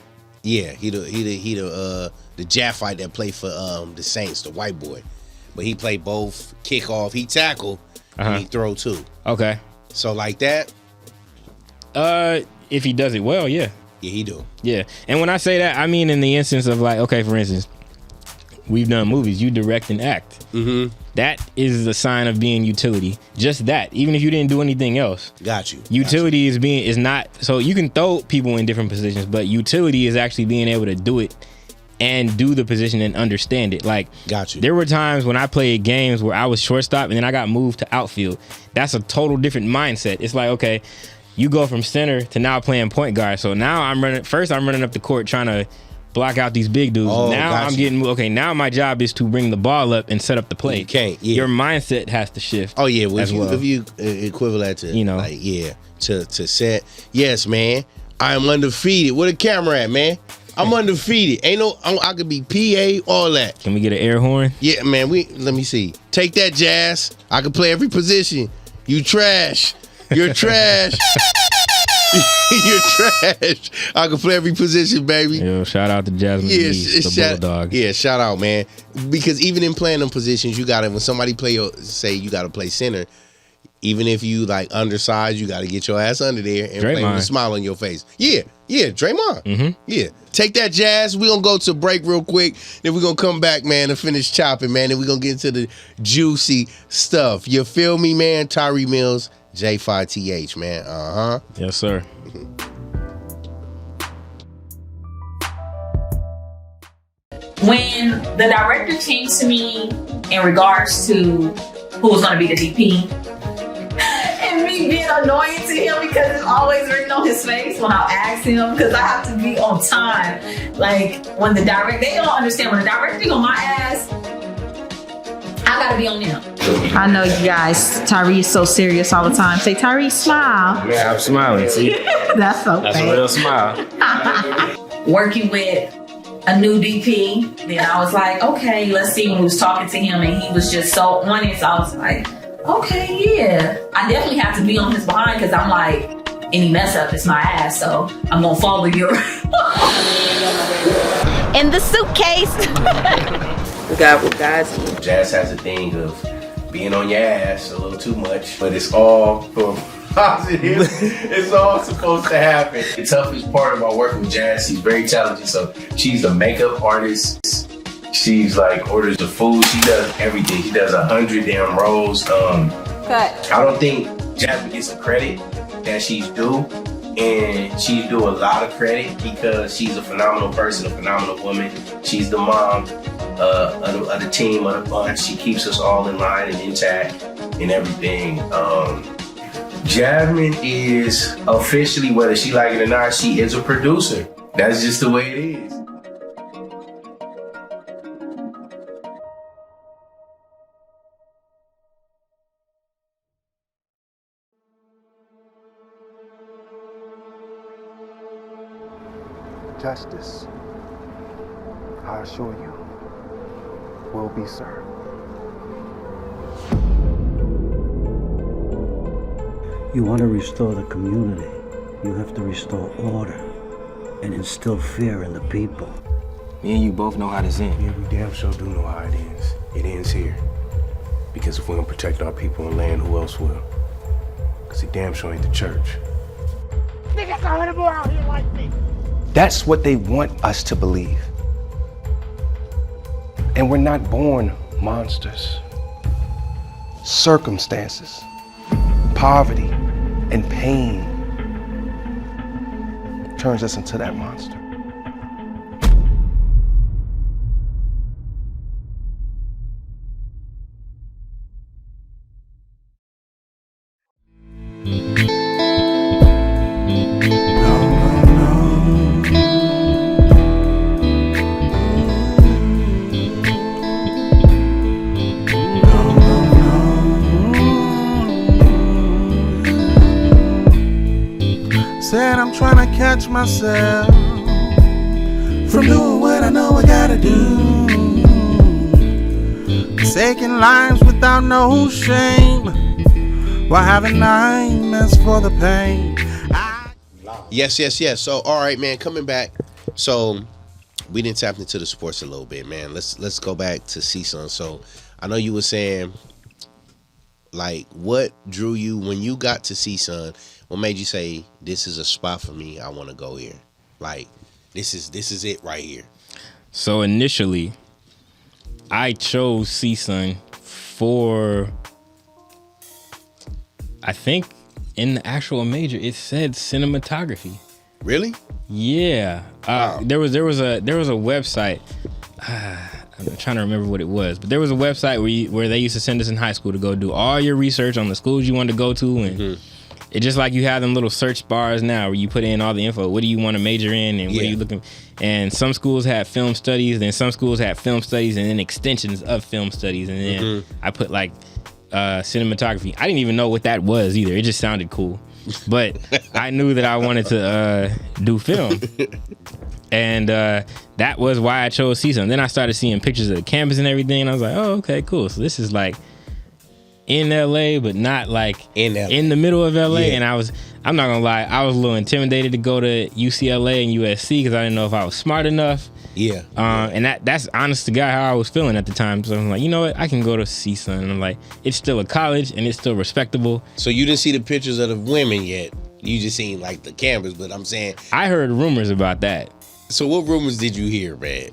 Yeah. He the Jaffite that played for the Saints, the white boy. But he played both kickoff. He tackle and he throw too. Okay. So like that. If he does it well, yeah. Yeah, he do. Yeah. And when I say that, I mean in the instance of like, okay, for instance, we've done movies, you direct and act. Mm-hmm. That is a sign of being utility. Just that. Even if you didn't do anything else. Got you. Utility is not, so you can throw people in different positions, but utility is actually being able to do it and do the position and understand it. Like, got you. There were times when I played games where I was shortstop and then I got moved to outfield. That's a total different mindset. It's like, okay, you go from center to now playing point guard. So now I'm running up the court trying to block out these big dudes. Now my job is to bring the ball up and set up the play. You can't. Yeah. Your mindset has to shift. Oh yeah, if you equivalent to to set. Yes, man. I am undefeated. Where the camera at, man? I'm undefeated. I could be PA, all that. Can we get an air horn? Yeah, man. Let me see. Take that, Jazz. I can play every position. You trash. You're trash. You're trash. I can play every position, baby. Yo, shout out to Jasmine Lee, the Bulldog. Yeah, shout out, man. Because even in playing them positions, you gotta, when somebody say you gotta play center, even if you like undersized, you gotta get your ass under there and play with a smile on your face. Yeah, Draymond. Mm-hmm. Yeah. Take that, Jazz. We're gonna go to break real quick. Then we're gonna come back, man, and finish chopping, man. Then we're gonna get into the juicy stuff. You feel me, man? Tyre Mills, J5TH, man. Yes, sir. When the director came to me in regards to who was going to be the DP. And me being annoying to him because it's always written on his face when I ask him, because I have to be on time. Like when the director, they don't understand, when the director on my ass, I gotta be on them. I know you guys, Tyree is so serious all the time. Say, Tyree, smile. Yeah, I'm smiling, see? That's okay. That's a real smile. Working with a new DP, then I was like, okay, let's see. When we was talking to him and he was just so on it, so I was like, okay, yeah. I definitely have to be on his behind, because I'm like, any mess up is my ass, so I'm gonna follow you. In the suitcase. God will guide you. Jazz has a thing of being on your ass a little too much, but it's all for positive. It's all supposed to happen. The toughest part about working with Jazz, she's very talented. So she's a makeup artist. She's like orders the food. She does everything. She does 100 damn rolls. I don't think Jasmine gets the credit that she's due. And she's due a lot of credit because she's a phenomenal person, a phenomenal woman. She's the mom of the team, of the bunch. She keeps us all in line and intact and everything. Jasmine is officially, whether she like it or not, she is a producer. That's just the way it is. Justice, I assure you, will be served. You want to restore the community, you have to restore order and instill fear in the people. Me and you both know how this ends. Yeah, we damn sure do know how it ends. It ends here. Because if we don't protect our people and land, who else will? Because it damn sure ain't the church. Niggas are gonna go out here like me. That's what they want us to believe. And we're not born monsters. Circumstances, poverty, and pain turns us into that monster. Said I'm trying to catch myself from doing what I know I gotta do. Taking lives without no shame, while having nightmares for the pain. Yes. So, all right, man, coming back. So, we didn't tap into the sports a little bit, man. Let's go back to CSUN. So, I know you were saying, like, what drew you when you got to CSUN? What made you say, this is a spot for me, I want to go here? Like, this is it right here. So initially, I chose CSUN for, I think in the actual major, it said cinematography. Really? Yeah. Wow. There was a website. I'm trying to remember what it was, but there was a website where they used to send us in high school to go do all your research on the schools you wanted to go to, and it's just like you have them little search bars now where you put in all the info. What do you want to major in, and what are you looking? And some schools had film studies, then some schools had film studies, and then extensions of film studies, and then I put like cinematography. I didn't even know what that was either. It just sounded cool, but I knew that I wanted to do film. And that was why I chose CSUN. Then I started seeing pictures of the campus and everything, and I was like, oh, okay, cool. So this is like in LA, but not like in the middle of LA. Yeah. And I'm not gonna lie, I was a little intimidated to go to UCLA and USC because I didn't know if I was smart enough. Yeah. And that's honest to God how I was feeling at the time. So I'm like, you know what? I can go to CSUN. And I'm like, it's still a college and it's still respectable. So you didn't see the pictures of the women yet. You just seen like the campus, but I'm saying I heard rumors about that. So what rumors did you hear, man?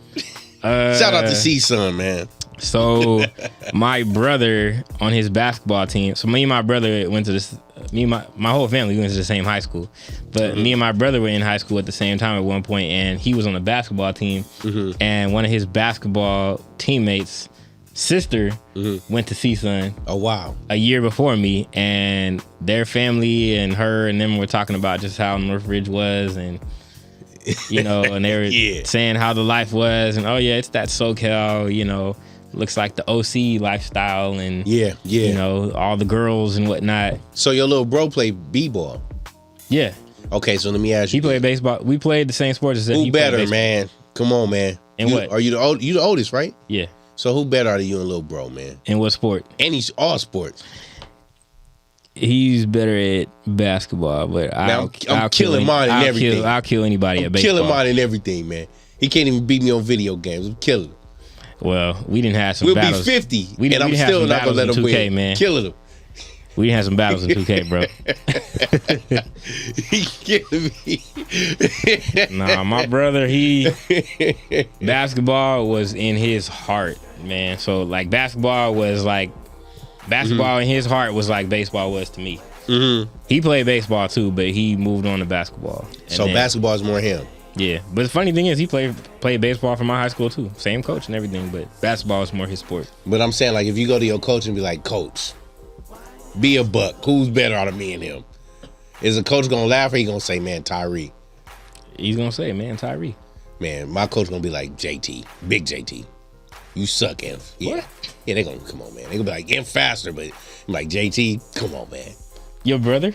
Shout out to CSUN, man. So my brother on his basketball team. So me and my brother went to this. My whole family went to the same high school, but me and my brother were in high school at the same time at one point, and he was on the basketball team. And one of his basketball teammates sister went to CSUN. Oh wow! A year before me, and their family and her and them were talking about just how Northridge was, and and they were saying how the life was, and it's that SoCal, looks like the OC lifestyle, and all the girls and whatnot. So your little bro played b-ball. Yeah. Okay, so let me ask you. He played baseball. We played the same sports as him. Who better, man? Come on, man. And what? Are you the oldest, right? Yeah. So who better are you and little bro, man? In what sport? All sports. He's better at basketball, but I'm killing mine and everything. I'll kill anybody at baseball. Killing mine and everything, man. He can't even beat me on video games. I'm killing him. Well, we didn't have some we'll battles. We'll be 50, and I'm still not going to let him 2K, win. Man. Killing him. We didn't have some battles in 2K, bro. He killing me. Nah, my brother, basketball was in his heart, man. So, like, basketball in his heart was like baseball was to me. Mm-hmm. He played baseball, too, but he moved on to basketball. So basketball is more him. Yeah, but the funny thing is he played baseball for my high school too. Same coach and everything, but basketball is more his sport. But I'm saying, like, if you go to your coach and be like, Coach, be a buck. Who's better out of me and him? Is the coach gonna laugh or he gonna say, man, Tyree? He's gonna say, man, Tyree. Man, my coach gonna be like, JT, big JT. You suck, Inf. Yeah. What? Yeah, they gonna come on, man. They gonna be like, Inf faster, but I'm like, JT, come on, man. Your brother?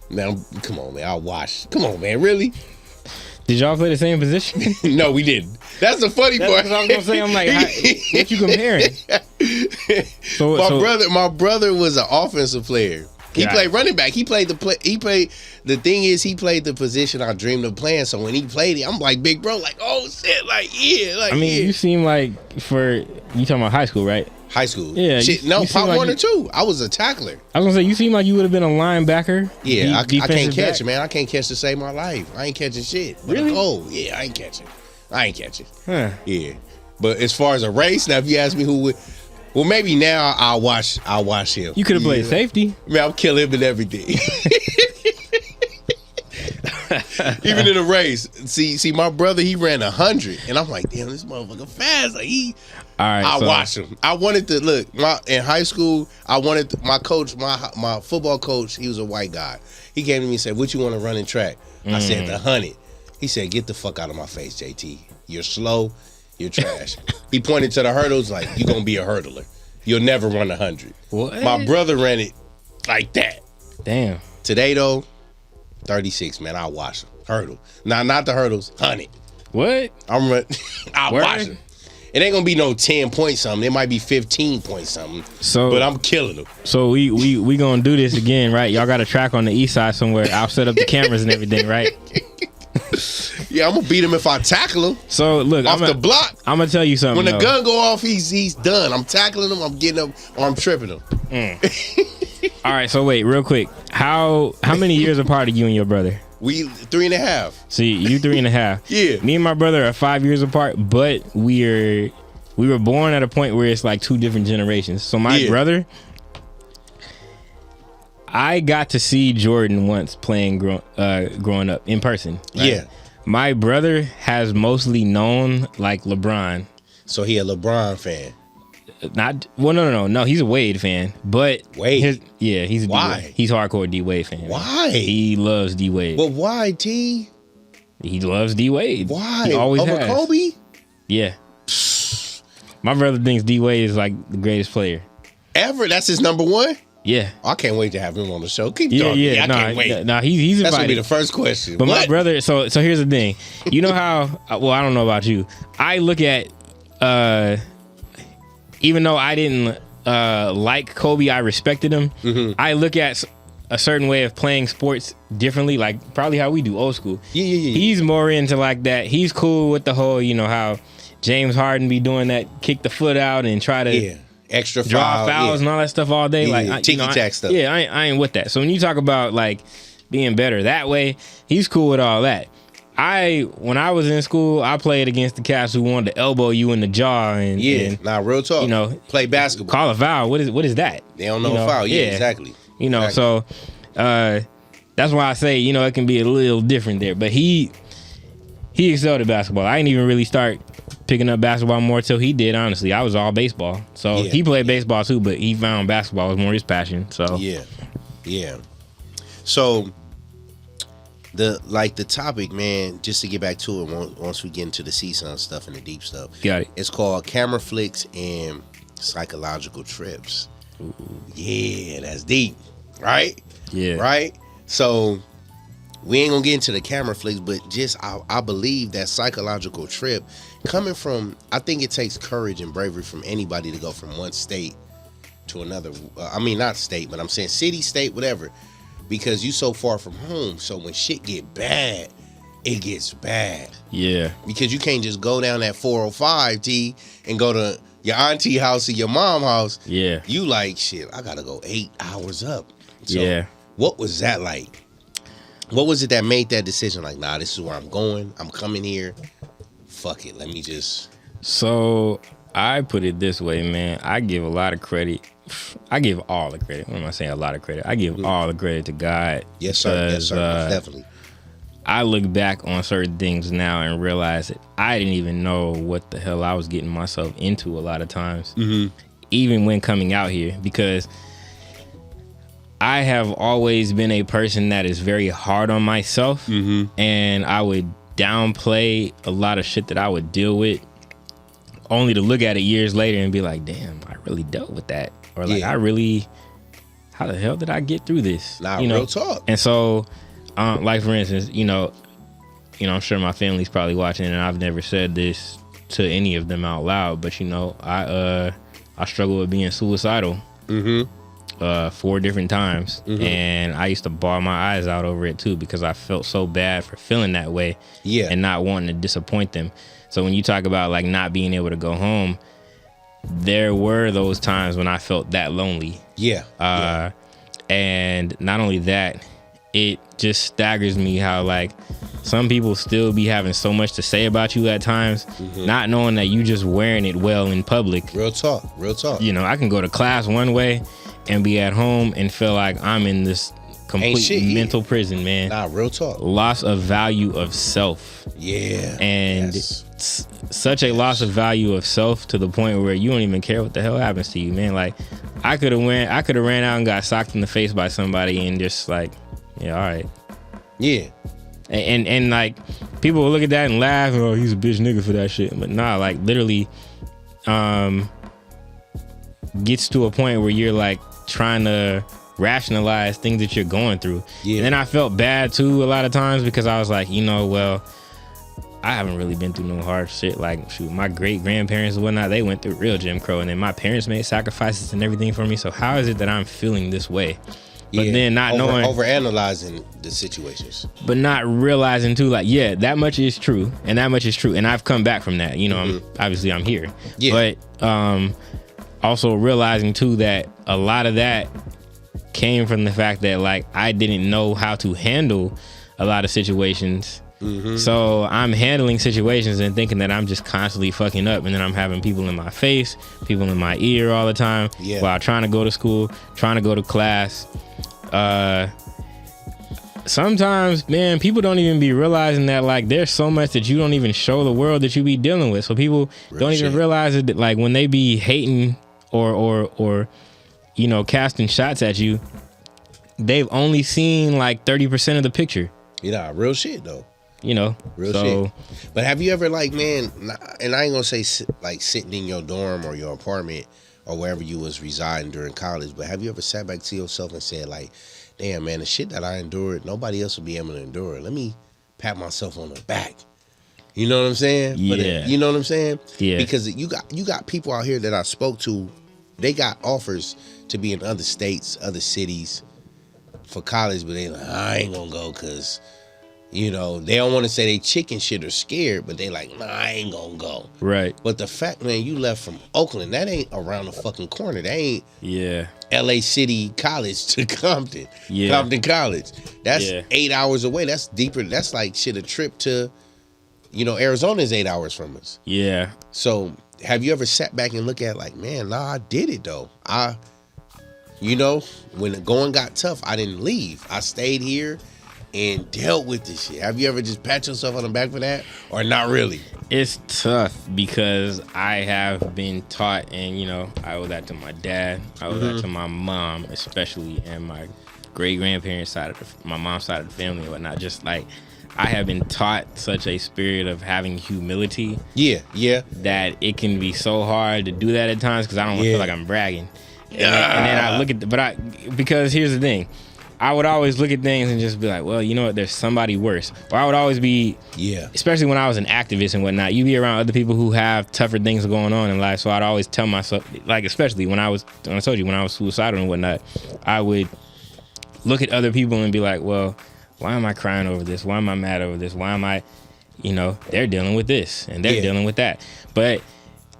Man, come on, man. I'll watch. Come on, man. Really? Did y'all play the same position? No, we didn't. That's the funny part. That's what I was gonna say. I'm like, what you comparing? My brother was an offensive player. He played running back. He played the thing is he played the position I dreamed of playing. So when he played it, I'm like, big bro, like, oh shit, like, yeah, like, you seem like you talking about high school, right? High school. Yeah. Shit, no, Pop like 1 or 2. I was a tackler. I was gonna say, you seem like you would have been a linebacker. Yeah, I can't catch, man. I can't catch to save my life. I ain't catching shit. Really? Oh, yeah, I ain't catching. Huh. Yeah. But as far as a race, now if you ask me who would, well, maybe now I'll watch him. You could have played safety. Man, I'll kill him and everything. Even in a race. See, my brother, he ran 100, and I'm like, damn, this motherfucker fast. Like I watch him. I wanted to look. In high school, my coach, my football coach. He was a white guy. He came to me and said, "What you want to run in track?" I said, "the 100." He said, "Get the fuck out of my face, JT. You're slow. You're trash." He pointed to the hurdles like, "You're gonna be a hurdler. You'll never run 100." What? My brother ran it like that. Damn. Today though, 36, man. I'll watch him. Hurdle. Nah, not the hurdles. 100. What? I'll watch him. It ain't gonna be no 10 point something. It might be 15 point something. But I'm killing them. So we gonna do this again, right? Y'all got a track on the east side somewhere. I'll set up the cameras and everything, right? Yeah, I'm gonna beat him if I tackle him. So look, off the block. I'm gonna tell you something. When the gun go off, he's done. I'm tackling him. I'm getting him, or I'm tripping him. All right. So wait, real quick. How many years apart are you and your brother? We 3.5. See, you 3.5. Yeah. Me and my brother are 5 years apart, but we were born at a point where it's like 2 different generations. So my brother, I got to see Jordan once playing growing up in person. Right? Yeah. My brother has mostly known like LeBron. So he a LeBron fan. No. He's a Wade fan, but Wade. He's why? He's hardcore D Wade fan. Why? He loves D Wade. But why, T? He loves D Wade. Why? He always over has. Kobe? Yeah. My brother thinks D Wade is like the greatest player ever. That's his number 1. Yeah. I can't wait to have him on the show. Keep talking. I can't wait. Nah, he's invited. That's gonna be the first question. But my brother. So here's the thing. You know how? Well, I don't know about you. I look at. Even though I didn't like Kobe, I respected him. Mm-hmm. I look at a certain way of playing sports differently, like probably how we do old school. Yeah. He's more into like that. He's cool with the whole, how James Harden be doing that, kick the foot out and try to extra draw fouls and all that stuff all day. Like ticky-tack stuff. Yeah, I ain't with that. So when you talk about like being better that way, he's cool with all that. When I was in school, I played against the cats who wanted to elbow you in the jaw and real talk. Play basketball. Call a foul. What is that? They don't know foul. Yeah, exactly. So that's why I say it can be a little different there. But he excelled at basketball. I didn't even really start picking up basketball more till he did, honestly. I was all baseball. So he played baseball too, but he found basketball was more his passion. So yeah. So the topic, man, just to get back to it once we get into the CSUN stuff and the deep stuff. Got it. It's called Camera Flicks and Psychological Trips. Ooh. Yeah, that's deep. Right? Yeah. Right? So we ain't gonna get into the camera flicks, but just I believe that psychological trip coming from, I think it takes courage and bravery from anybody to go from one state to another. I mean, not state, but I'm saying city, state, whatever, because you so far from home. So when shit get bad, it gets bad. Yeah. Because you can't just go down that 405 T and go to your auntie house or your mom house. Yeah. You like, shit, I gotta go 8 hours up. So what was that like? What was it that made that decision? Like, nah, this is where I'm going. I'm coming here. Fuck it. Let me just. So I put it this way, man. I give a lot of credit. I give all the credit. What am I saying? A lot of credit. I give all the credit to God. Yes, sir. Yes, sir. Definitely. I look back on certain things now and realize that I didn't even know what the hell I was getting myself into a lot of times. Mm-hmm. Even when coming out here, because I have always been a person that is very hard on myself, and I would downplay a lot of shit that I would deal with, only to look at it years later and be like, damn, I really dealt with that. Or like, how the hell did I get through this? Nah, real talk. And so, like for instance, I'm sure my family's probably watching, and I've never said this to any of them out loud, but I struggle with being suicidal. 4 different times, and I used to bawl my eyes out over it too, because I felt so bad for feeling that way and not wanting to disappoint them. So when you talk about like not being able to go home, there were those times when I felt that lonely. And not only that, it just staggers me how like some people still be having so much to say about you at times, not knowing that you just wearing it well in public. Real talk. I can go to class one way and be at home and feel like I'm in this complete mental prison, man. Nah, real talk. Loss of value of self. Yeah. And such a loss of value of self to the point where you don't even care what the hell happens to you, man. Like I could have ran out and got socked in the face by somebody and just like, yeah, all right. Yeah. And like people will look at that and laugh, oh, he's a bitch nigga for that shit. But nah, like literally gets to a point where you're like trying to rationalize things that you're going through. And then I felt bad too a lot of times, because I was like, well, I haven't really been through no hard shit. Like, shoot, my great grandparents and whatnot, they went through real Jim Crow, and then my parents made sacrifices and everything for me. So how is it that I'm feeling this way? But then not knowing, overanalyzing the situations, but not realizing too, like, that much is true, and that much is true, and I've come back from that. I'm here. But also realizing too that a lot of that came from the fact that like I didn't know how to handle a lot of situations. So I'm handling situations and thinking that I'm just constantly fucking up, and then I'm having people in my face, people in my ear all the time while trying to go to school, trying to go to class. Sometimes, man, people don't even be realizing that like there's so much that you don't even show the world that you be dealing with. So people don't even realize it, that like when they be hating or casting shots at you, they've only seen like 30% of the picture. Real shit though. Real shit. But have you ever like, man, and I ain't gonna say like sitting in your dorm or your apartment or wherever you was residing during college, but have you ever sat back to yourself and said like, damn, man, the shit that I endured, nobody else will be able to endure it. Let me pat myself on the back. You know what I'm saying? Yeah. You know what I'm saying? Yeah. Because you got people out here that I spoke to, they got offers to be in other states, other cities for college, but they like, I ain't gonna go because, they don't want to say they chicken shit or scared, but they like, nah, I ain't gonna go. Right. But the fact, man, you left from Oakland, that ain't around the fucking corner. That ain't LA City College to Compton. Compton College. That's 8 hours away. That's deeper. That's like shit, a trip to, Arizona's 8 hours from us. Yeah. So have you ever sat back and look at like, man, nah, I did it though. When the going got tough, I didn't leave. I stayed here. and dealt with this shit? Have you ever just pat yourself on the back for that, or not really? It's tough because I have been taught, and I owe that to my dad. I owe that to my mom, especially, and my great grandparents side of my mom's side of the family and whatnot. Just like I have been taught such a spirit of having humility. Yeah. That it can be so hard to do that at times because I don't want to feel like I'm bragging. And then I look at because here's the thing. I would always look at things and just be like, well, you know what? There's somebody worse. Or I would always be, especially when I was an activist and whatnot, you be around other people who have tougher things going on in life. So I'd always tell myself, like, especially when I told you, when I was suicidal and whatnot, I would look at other people and be like, well, why am I crying over this? Why am I mad over this? Why am I, they're dealing with this and they're dealing with that. But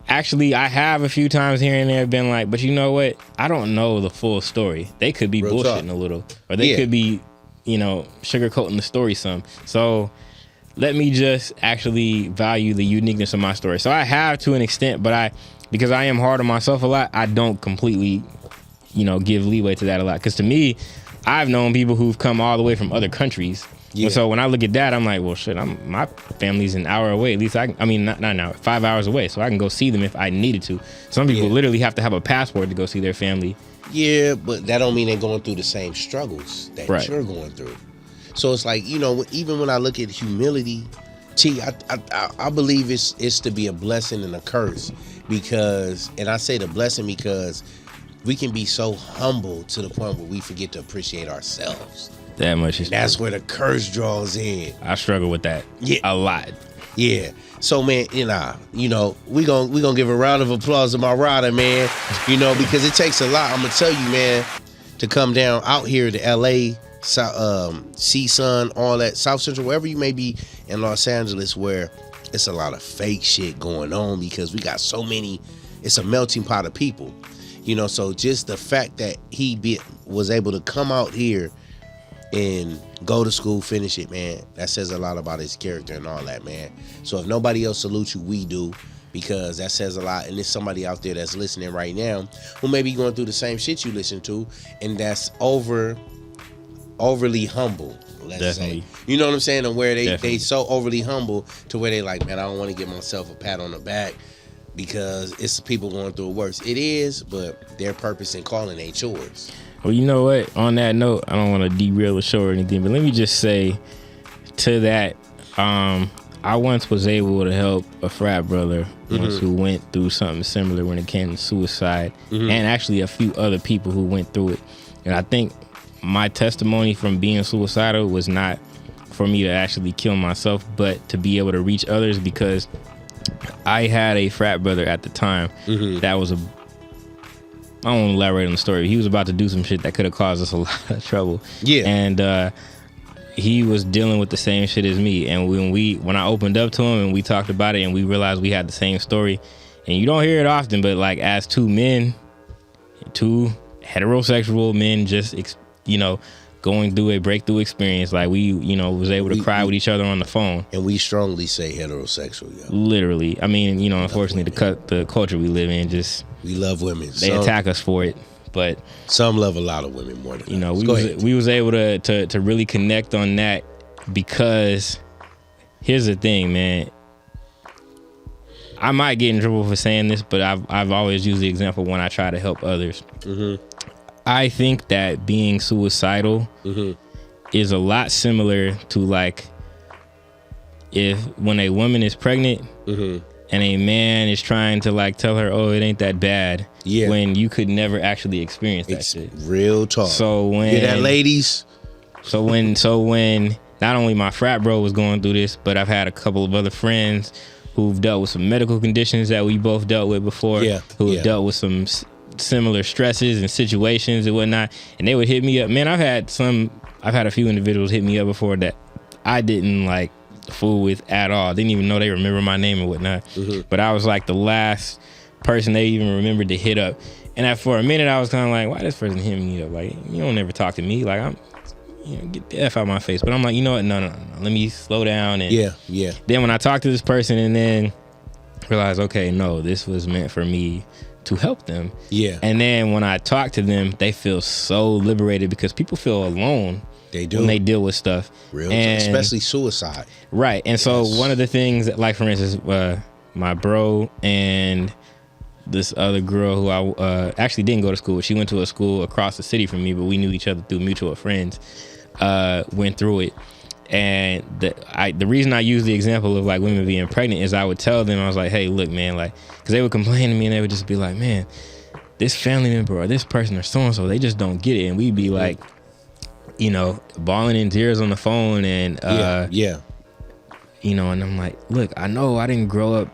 actually, I have a few times here and there been like, but you know what? I don't know the full story. They could be bullshitting a little, or they could be, sugarcoating the story some. So let me just actually value the uniqueness of my story. So I have to an extent, but because I am hard on myself a lot, I don't completely, give leeway to that a lot. Because to me, I've known people who've come all the way from other countries. Yeah. And so when I look at that, I'm like, well, shit, my family's an hour away. At least not an hour, 5 hours away. So I can go see them if I needed to. Some people literally have to have a passport to go see their family. Yeah, but that don't mean they're going through the same struggles that you're going through. So it's like, even when I look at humility, I believe it's to be a blessing and a curse. And I say the blessing because we can be so humble to the point where we forget to appreciate ourselves. That much is That's where the curse draws in. I struggle with that a lot. Yeah. So, man, we gonna give a round of applause to my rider, man, because it takes a lot. I'm going to tell you, man, to come down out here to L.A., see sun, all that, South Central, wherever you may be in Los Angeles, where it's a lot of fake shit going on because we got so many, it's a melting pot of people. So just the fact that he was able to come out here and go to school, finish it, man, that says a lot about his character and all that, man. So if nobody else salutes you, we do, because that says a lot. And there's somebody out there that's listening right now who may be going through the same shit you listen to, and that's overly humble, let's say. You know what I'm saying? And where they so overly humble to where they like, man, I don't want to give myself a pat on the back because it's people going through it worse. It is, but their purpose in calling ain't yours. Well, you know what? On that note, I don't want to derail the show or anything, but let me just say to that, I once was able to help a frat brother once who went through something similar when it came to suicide, and actually a few other people who went through it. And I think my testimony from being suicidal was not for me to actually kill myself, but to be able to reach others, because I had a frat brother at the time that was I don't want to elaborate on the story. He was about to do some shit that could have caused us a lot of trouble. Yeah. And he was dealing with the same shit as me. And when I opened up to him and we talked about it and we realized we had the same story, and you don't hear it often, but like as two heterosexual men, just going through a breakthrough experience, like we was able to cry with each other on the phone. And we strongly say heterosexual, yo. Literally. I mean, unfortunately the culture we live in, just we love women. They attack us for it, but some love a lot of women more than others. we was able to really connect on that, because here's the thing, man. I might get in trouble for saying this, but I've always used the example when I try to help others. I think that being suicidal is a lot similar to like when a woman is pregnant and a man is trying to like tell her, oh, it ain't that bad, when you could never actually experience that shit. Real talk. So when hear that, ladies? So when not only my frat bro was going through this, but I've had a couple of other friends who've dealt with some medical conditions that we both dealt with before, who've dealt with some similar stresses and situations and whatnot, and they would hit me up. Man, I've had a few individuals hit me up before that I didn't like fool with at all. Didn't even know they remember my name and whatnot. But I was like the last person they even remembered to hit up. And for a minute I was kind of like, why this person hitting me up? Like, you don't ever talk to me. Like, I'm, get the F out of my face. But I'm like, you know what? No. Let me slow down. And then when I talked to this person and then realized, okay, no, this was meant for me to help them. And then when I talk to them, they feel so liberated, because people feel alone They do. when they deal with stuff. Especially suicide. Right. And so one of the things, like for instance, my bro and this other girl who I actually didn't go to school with, she went to a school across the city from me, but we knew each other through mutual friends, went through it. And the reason I use the example of like women being pregnant is I would tell them, I was like, hey, look, man, like, because they would complain to me and they would just be like, man, this family member or this person or so-and-so, they just don't get it. And we'd be like, you know, bawling in tears on the phone and, you know, and I'm like, look, I know I didn't grow up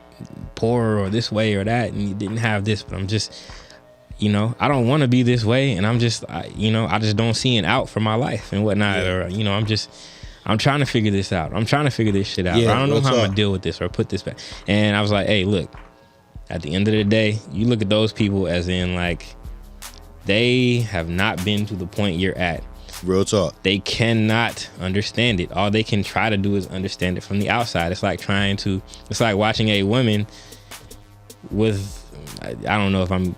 poor or this way or that and you didn't have this, but I'm just, you know, I don't want to be this way. And I'm just, you know, I just don't see an out for my life and whatnot. Or, you know, I'm trying to figure this out. I'm trying to figure this shit out. I don't know how I'm going to deal with this or put this back. And I was like, hey, look, at the end of the day, you look at those people as in like, they have not been to the point you're at. Real talk. They cannot understand it. All they can try to do is understand it from the outside. It's like watching a woman with, I don't know if I'm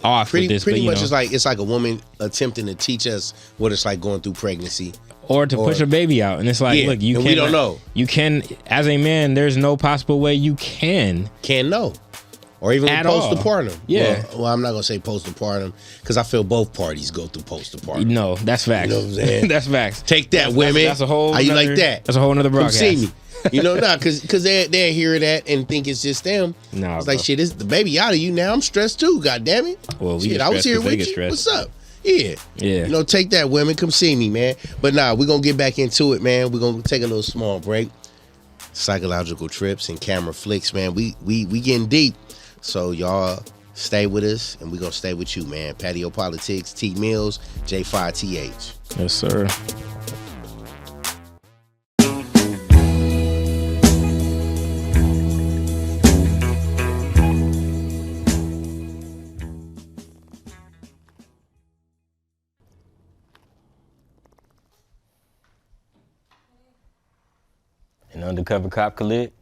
off pretty, with this, pretty but, much it's like a woman attempting to teach us what it's like going through pregnancy. Or to push a baby out. And it's like, look, you we don't know. You can, as a man, there's no possible way you can know. Or even postpartum. Yeah. Well, I'm not going to say postpartum because I feel both parties go through postpartum. No, that's facts. You know what I'm saying? That's facts. Take that, women. That's a whole How you like that? That's a whole nother broadcast. Come see me. You know, because they hear that and think it's just them. No, it's like, shit, it's the baby out of you now. I'm stressed too, God damn it. Well, I was here with you. What's up? Yeah. You know, take that, women. Come see me, man. But we're going to get back into it, man. We're going to take a little small break. Psychological trips and camera flicks, man. We getting deep. So y'all stay with us, and we're going to stay with you, man. Patio PolitiCz, Tyre Mills, J5TH. Yes, sir. An undercover cop, Khalid,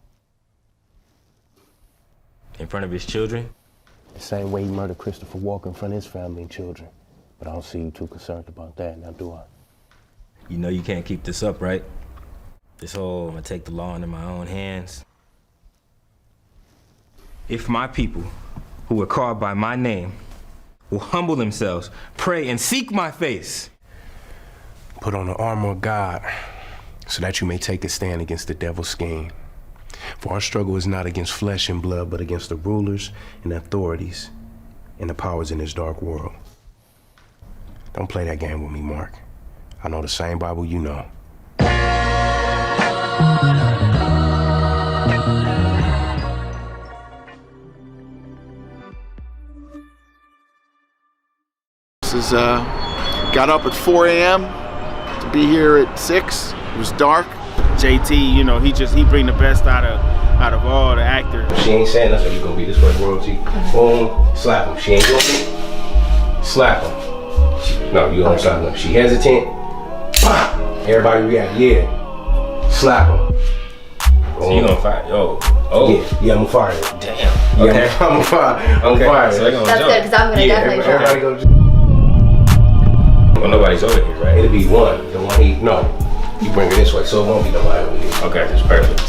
in front of his children. The same way he murdered Christopher Walker in front of his family and children. But I don't see you too concerned about that, now do I? You know you can't keep this up, right? This whole, I'm gonna take the law into my own hands. If my people, who are called by my name, will humble themselves, pray, and seek my face. Put on the armor of God, so that you may take a stand against the devil's scheme. For our struggle is not against flesh and blood, but against the rulers and authorities and the powers in this dark world. Don't play that game with me, Mark. I know the same Bible you know. This is, got up at 4 a.m. to be here at 6. It was dark. JT, you know, he bring the best out of all the actors. She ain't saying that's what you gonna be. This way royalty. Boom, slap him. She ain't gonna be. Slap him. No, you don't slap him. She hesitant. Pop. Everybody react. Yeah. Slap him. So you gonna fire? Oh. Yeah, I'm gonna fire it. Damn. Okay. Yeah, I'm gonna fire it. So they gonna That's jump. good, because I'm gonna definitely try. Everybody go. Well, nobody's over here, right? It'll be one. The one no. You bring it this way, so it won't be nobody over here. Okay, that's perfect.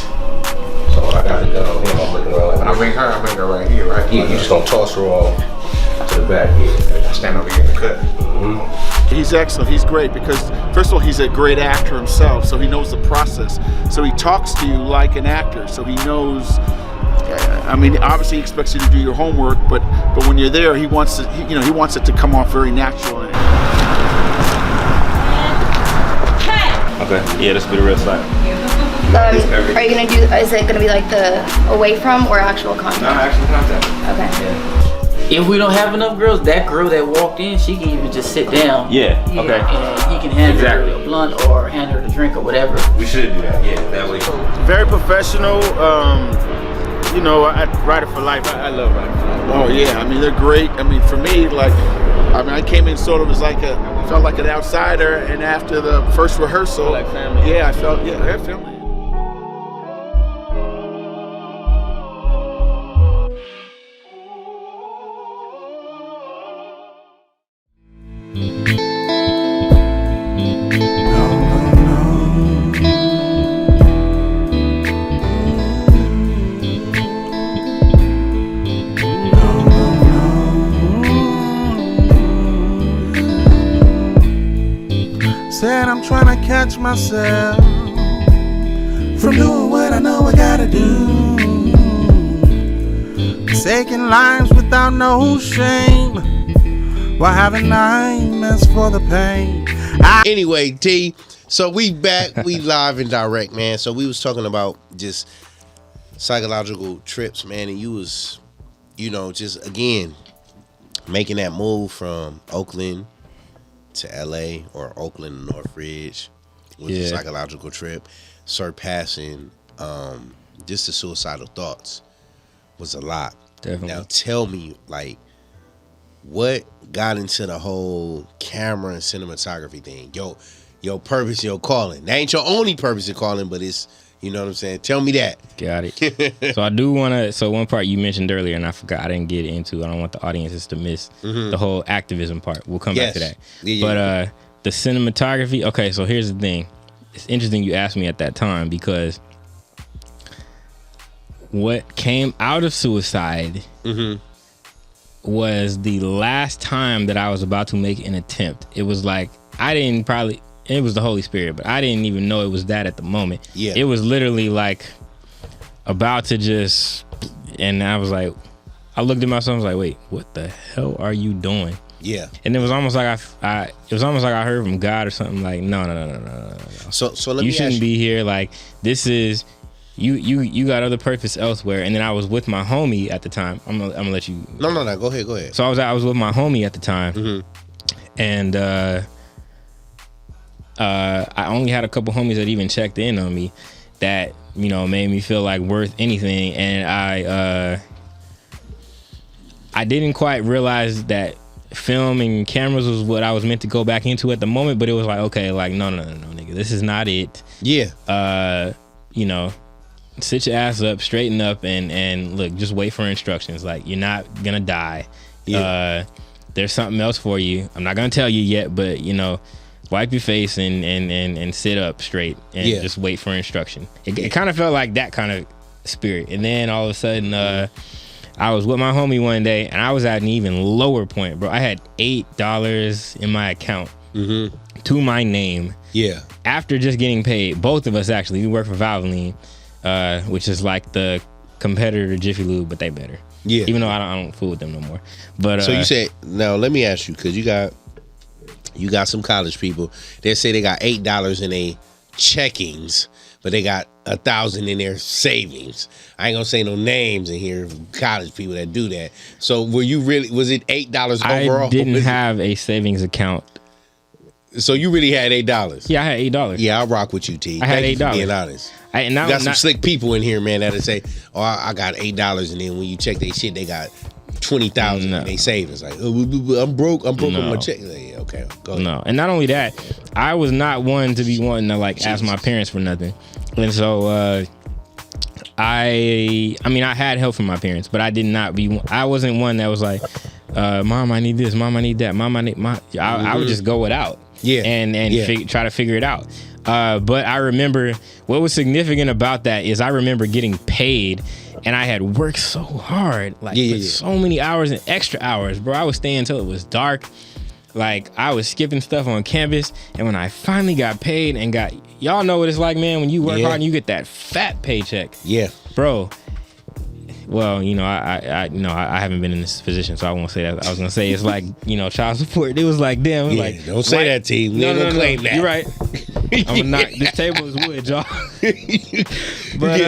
So when I got the gun on him, I'm looking around like, When I bring her right here, right? Yeah, you just gonna toss her all to the back here. I stand over here in the cut. Mm-hmm. He's excellent. He's great because, first of all, he's a great actor himself, so he knows the process. So he talks to you like an actor, so he knows. I mean, obviously he expects you to do your homework, but when you're there, he wants it. He wants it to come off very natural. Okay, yeah, this will be the real slap. Are you gonna do? Is it gonna be like the away from or actual contact? No, actual contact. Okay. Yeah. If we don't have enough girls, that girl that walked in, she can even just sit down. Yeah. Okay. And he can hand her a blunt or hand her the drink or whatever. We should do that. Yeah, that way. Very professional. I Writer for Life. I love Writer for Life. Oh yeah, I mean they're great. I mean for me, I came in sort of as felt like an outsider, and after the first rehearsal, like family. Yeah, I felt family. myself from doing what I know I gotta do. Taking lives without no shame while having nightmares for the pain. Anyway, T, so we back, we live and direct, man. So we was talking about just psychological trips, man, and you was, just again making that move from Oakland to LA or Oakland to Northridge with a psychological trip, surpassing just the suicidal thoughts was a lot. Definitely. Now tell me, like, what got into the whole camera and cinematography thing? Your purpose, your calling. That ain't your only purpose in calling, but it's, you know what I'm saying? Tell me that. Got it. So I do want to, so one part you mentioned earlier, and I forgot, I didn't get into, I don't want the audiences to miss the whole activism part. We'll come back to that. But the cinematography, okay, so here's the thing. It's interesting you asked me at that time, because what came out of suicide was the last time that I was about to make an attempt. It was like, it was the Holy Spirit, but I didn't even know it was that at the moment. Yeah. It was literally like about to just, and I was like, I looked at myself, I was like, wait, what the hell are you doing? Yeah. And it was almost like I heard from God or something, like, no. So let me you shouldn't be here. Like, this is, you got other purpose elsewhere. And then I was with my homie at the time. I'm gonna let you. No. Go ahead. So I was with my homie at the time, and I only had a couple homies that even checked in on me that, made me feel like worth anything. And I didn't quite realize that film and cameras was what I was meant to go back into at the moment, but it was like, okay, like, no, nigga, this is not it. Yeah. Sit your ass up, straighten up, and look, just wait for instructions. Like, you're not gonna die. Yeah. There's something else for you. I'm not gonna tell you yet, but wipe your face and sit up straight and just wait for instruction. It kind of felt like that kind of spirit. And then all of a sudden, I was with my homie one day, and I was at an even lower point, bro. I had $8 in my account to my name. Yeah. After just getting paid, both of us actually, we work for Valvoline, which is like the competitor to Jiffy Lube, but they better. Yeah. Even though I don't fool with them no more. But so you said, now let me ask you, because you got some college people. They say they got $8 in their checkings, but they got 1,000 in their savings. I ain't gonna say no names in here of college people that do that. So was it $8 overall? I didn't have a savings account. So you really had $8? Yeah, I had $8. Yeah, I rock with you, T. I had $8. For being honest. You got some slick people in here, man, that'll say, "Oh, I got $8," and then when you check their shit, they got 20,000 in their savings. Like, I'm broke on my check. Like, yeah, okay, go ahead. No, and not only that, I was not one to be wanting to like ask my parents for nothing, and so I had help from my parents, but I wasn't one that was like, Mom, I need this, Mom, I need that, Mom, I need I would just go without. Yeah. And try to figure it out. But I remember what was significant about that is I remember getting paid, and I had worked so hard, like so many hours and extra hours, bro. I was staying until it was dark. Like, I was skipping stuff on campus, and when I finally got paid and y'all know what it's like, man, when you work hard and you get that fat paycheck. Yeah. Bro. Well, I haven't been in this position, so I won't say that. I was gonna say it's like, child support. It was like, damn. Yeah, like, don't say that, team. We ain't gonna claim that. You're right. I'm not. This table is wood, y'all. But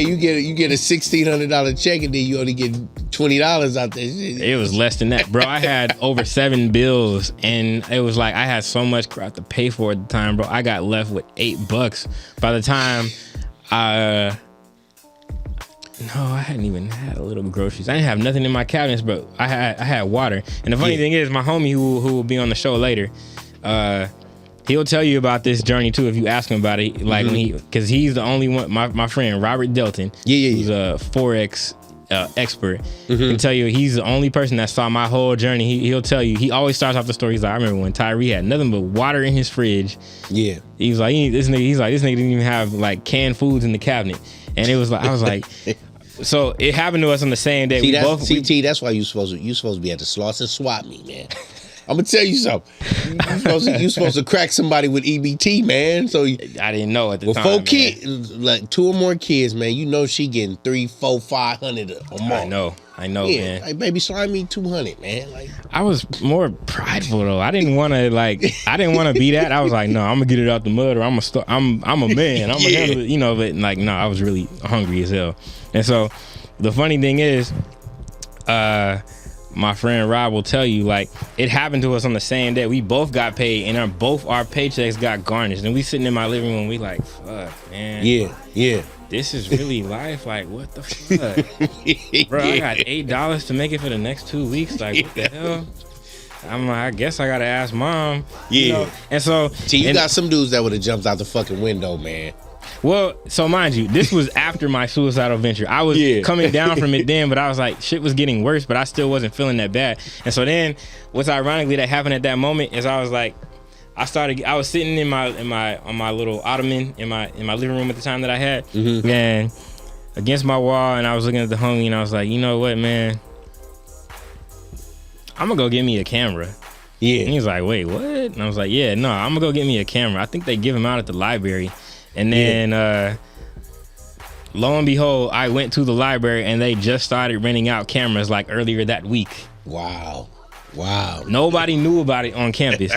you get a $1,600 check, and then you only get $20 out there. It was less than that, bro. I had over 7 bills, and it was like I had so much crap to pay for at the time, bro. I got left with $8 by the time No, I hadn't even had a little groceries. I didn't have nothing in my cabinets, bro. I had water. And the funny thing is, my homie who will be on the show later, he'll tell you about this journey too if you ask him about it. Like because he's the only one. My friend Robert Delton, who's a Forex expert, can tell you he's the only person that saw my whole journey. He'll tell you. He always starts off the story. He's like, I remember when Tyre had nothing but water in his fridge. Yeah, he's like, this nigga didn't even have like canned foods in the cabinet. And it was like, I was like. So it happened to us on the same day. See, that's why you supposed to be at the Slauson Swap Meet, man. I'm gonna tell you something. You supposed to crack somebody with EBT, man. So I didn't know at the time. 4 kids, like 2 or more kids, man. You know she getting 300, 400, 500 a month. I know, man. Like, baby, slide me 200, man. Like, I was more prideful though. I didn't want to be that. I was like, no, I'm gonna get it out the mud, or I'm a man. I'm gonna handle it, But like, no, I was really hungry as hell. And so, the funny thing is, my friend Rob will tell you, like, it happened to us on the same day. We both got paid, and both our paychecks got garnished. And we sitting in my living room, we like, fuck, man. Yeah. This is really life. Like, what the fuck? Bro, I got $8 to make it for the next 2 weeks. Like, what the hell? I'm like, I guess I gotta ask mom. Yeah. And so, you got some dudes that would have jumped out the fucking window, man. Well, so mind you, this was after my suicidal venture. I was coming down from it then, but I was like, shit was getting worse, but I still wasn't feeling that bad. And so then, what's ironically that happened at that moment is I was like, I was sitting on my little ottoman in my living room at the time that I had, and against my wall, and I was looking at the homie, and I was like, you know what, man, I'm gonna go get me a camera. Yeah. And he was like, wait, what? And I was like, yeah, no, I'm gonna go get me a camera. I think they give them out at the library. And then lo and behold, I went to the library and they just started renting out cameras like earlier that week. Wow. Nobody knew about it on campus.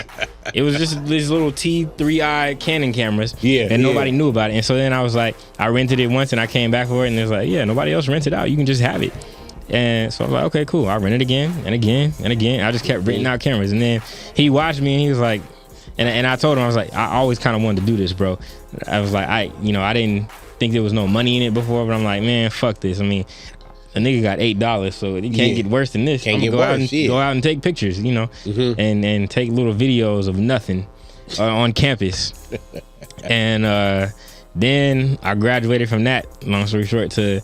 It was just these little T3i Canon cameras. And nobody knew about it. And so then I was like, I rented it once and I came back for it and it was like, yeah, nobody else rented out. You can just have it. And so I was like, okay, cool. I rented again and again and again. I just kept renting out cameras. And then he watched me and he was like, and I told him, I was like, I always kind of wanted to do this, bro. I was like, I didn't think there was no money in it before, but I'm like, man, fuck this. I mean, a nigga got $8, so it can't get worse than this. I'm gonna go out and take pictures, and take little videos of nothing on campus. And then I graduated from that, long story short, to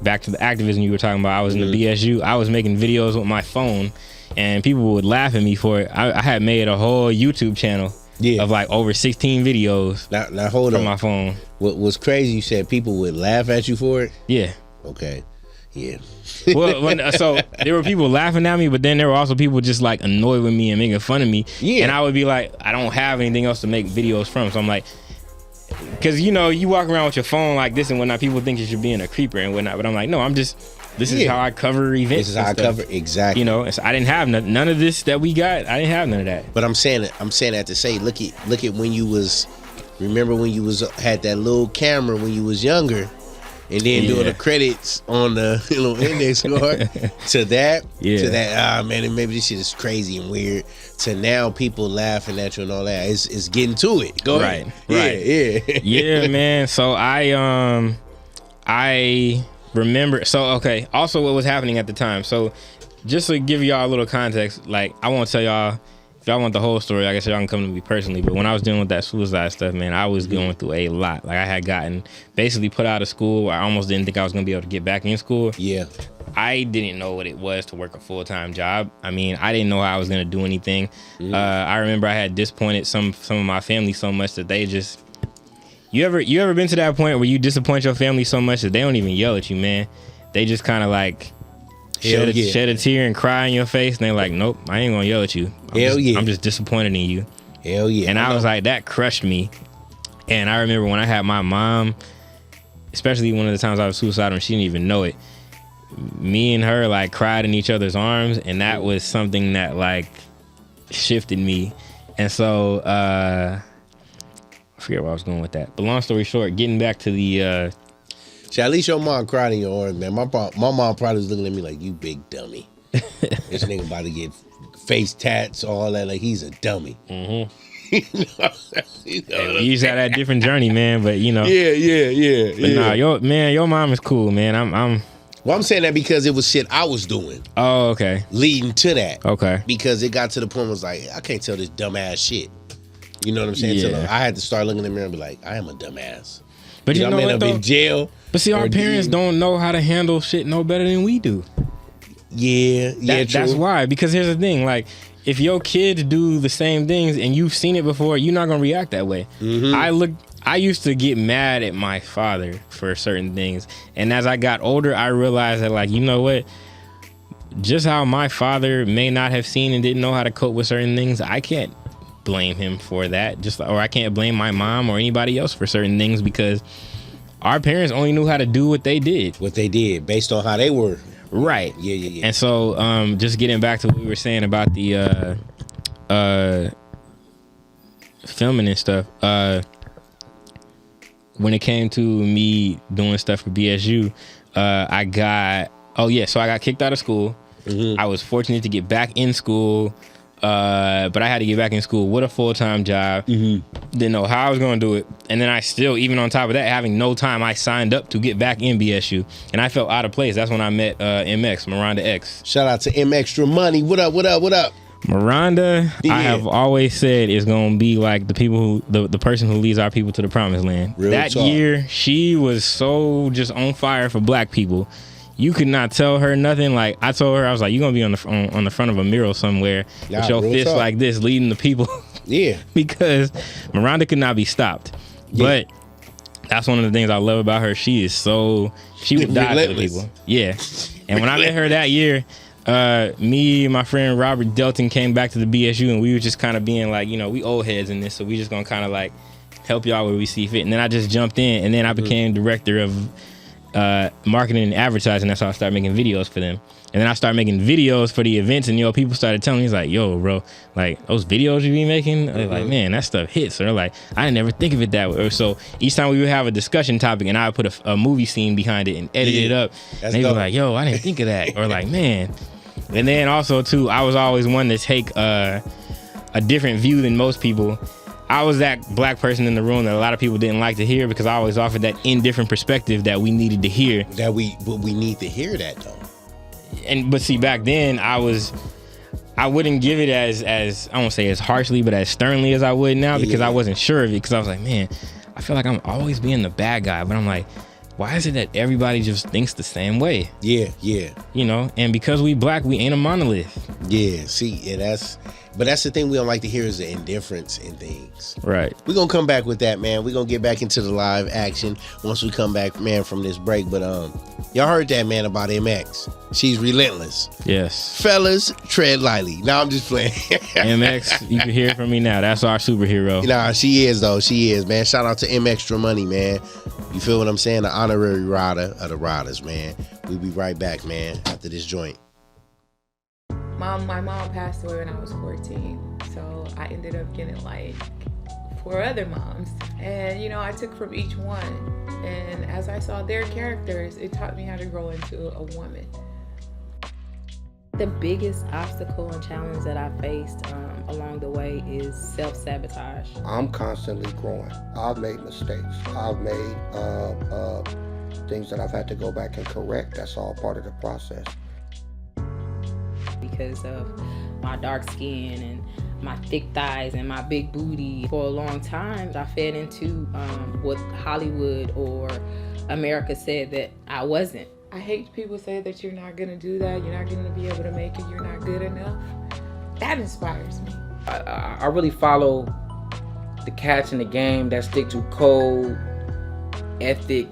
back to the activism you were talking about. I was in the BSU. I was making videos with my phone, and people would laugh at me for it. I had made a whole YouTube channel of like over 16 videos. Now hold on. From my phone. What was crazy? You said people would laugh at you for it. Yeah. Okay. Yeah. Well, so there were people laughing at me, but then there were also people just like annoyed with me and making fun of me. Yeah. And I would be like, I don't have anything else to make videos from, so I'm like, because you walk around with your phone like this and whatnot, people think you're being a creeper and whatnot, but I'm like, no, this is how I cover events. This is how I cover, exactly. So I didn't have none of this that we got. I didn't have none of that. But I'm saying that to say, look at when you was, remember when you was had that little camera when you was younger, and then doing the credits on the little index card to that, man, maybe this shit is crazy and weird. To now people laughing at you and all that. It's getting to it. Go ahead. Right. Yeah, man. So I remember. So okay. Also, what was happening at the time. So just to give y'all a little context, like I won't tell y'all. If y'all want the whole story, I guess y'all can come to me personally. But when I was dealing with that suicide stuff, man, I was going through a lot. Like I had gotten basically put out of school. I almost didn't think I was gonna be able to get back in school. Yeah. I didn't know what it was to work a full-time job. I mean, I didn't know how I was gonna do anything. I remember I had disappointed some of my family so much that they just. You ever been to that point where you disappoint your family so much that they don't even yell at you, man? They just kind of like. Shed a tear and cry in your face, and they're like, nope, I ain't gonna yell at you. I'm just disappointed in you. Hell yeah. And I was like, that crushed me. And I remember when I had my mom, especially one of the times I was suicidal and she didn't even know it, me and her like cried in each other's arms, and that was something that like shifted me. And so I forget where I was going with that. But long story short, getting back to the at least your mom cried in your arms, man. My mom probably was looking at me like, you big dummy. This nigga about to get face tats, all that. Like, he's a dummy. We used to have that different journey, man. But, Yeah. But nah, your mom is cool, man. Well, I'm saying that because it was shit I was doing. Oh, okay. Leading to that. Okay. Because it got to the point where it was like, I can't tell this dumbass shit. You know what I'm saying? Yeah. So I had to start looking in the mirror and be like, I am a dumbass. But you know I'm what, though? In jail. But see, our parents don't know how to handle shit no better than we do. Yeah, true. That's why. Because here's the thing, like, if your kids do the same things and you've seen it before, you're not gonna react that way. I used to get mad at my father for certain things, and as I got older, I realized that, like, you know what? just how my father may not have seen and didn't know how to cope with certain things, I can't blame him for that. Or I can't blame my mom or anybody else for certain things, because our parents only knew how to do what they did. Based on how they were. Right. Yeah. And so just getting back to what we were saying about the filming and stuff, when it came to me doing stuff for BSU, I got kicked out of school. Mm-hmm. I was fortunate to get back in school, but I had to get back in school with a full-time job. Mm-hmm. Didn't know how I was going to do it. And then I still, even on top of that, having no time, I signed up to get back in BSU. And I felt out of place. That's when I met MX, Miranda X. Shout out to M Extra Money. What up? Miranda, I have always said, is going to be like the person who leads our people to the promised land. Real that talk. Year, she was so just on fire for black people. You could not tell her nothing. Like, I told her, I was like, you're going to be on the front of a mural somewhere with your fist like this, leading the people. Yeah. Because Miranda could not be stopped. Yeah. But that's one of the things I love about her. She would die for the people. Yeah. And when I met her that year, me and my friend Robert Delton came back to the BSU, and we were just kind of being like, we old heads in this, so we just going to kind of like help y'all where we see fit. And then I just jumped in, and then I became director of marketing and advertising. That's how I started making videos for them. And then I started making videos for the events, and people started telling me, he's like, yo, bro, like those videos you be making, they're like, man, that stuff hits. Or they're like, I didn't ever think of it that way. Or so each time we would have a discussion topic, and I would put a movie scene behind it and edit it up. And they were like, yo, I didn't think of that. Or like, man. And then also too, I was always one to take a different view than most people. I was that black person in the room that a lot of people didn't like to hear, because I always offered that indifferent perspective that we needed to hear. But we need to hear that though. But see, back then I wouldn't give it as I won't say as harshly, but as sternly as I would now, because I wasn't sure of it. Because I was like, man, I feel like I'm always being the bad guy, but I'm like, why is it that everybody just thinks the same way? Yeah. And because we black, we ain't a monolith. Yeah, see, but that's the thing we don't like to hear, is the indifference in things. Right. We're going to come back with that, man. We're going to get back into the live action once we come back, man, from this break. But y'all heard that, man, about MX. She's relentless. Yes. Fellas, tread lightly. No, I'm just playing. MX, you can hear it from me now. That's our superhero. Nah, she is, though. She is, man. Shout out to M Extra Money, man. You feel what I'm saying? The honorary rider of the riders, man. We'll be right back, man, after this joint. My mom passed away when I was 14, so I ended up getting like 4 other moms, and I took from each one, and as I saw their characters, it taught me how to grow into a woman. The biggest obstacle and challenge that I faced along the way is self-sabotage. I'm constantly growing. I've made mistakes. I've made things that I've had to go back and correct. That's all part of the process. Because of my dark skin and my thick thighs and my big booty, for a long time I fed into what Hollywood or America said that I wasn't. I hate people say that you're not gonna do that, you're not gonna be able to make it, you're not good enough. That inspires me. I really follow the cats in the game that stick to code, ethic,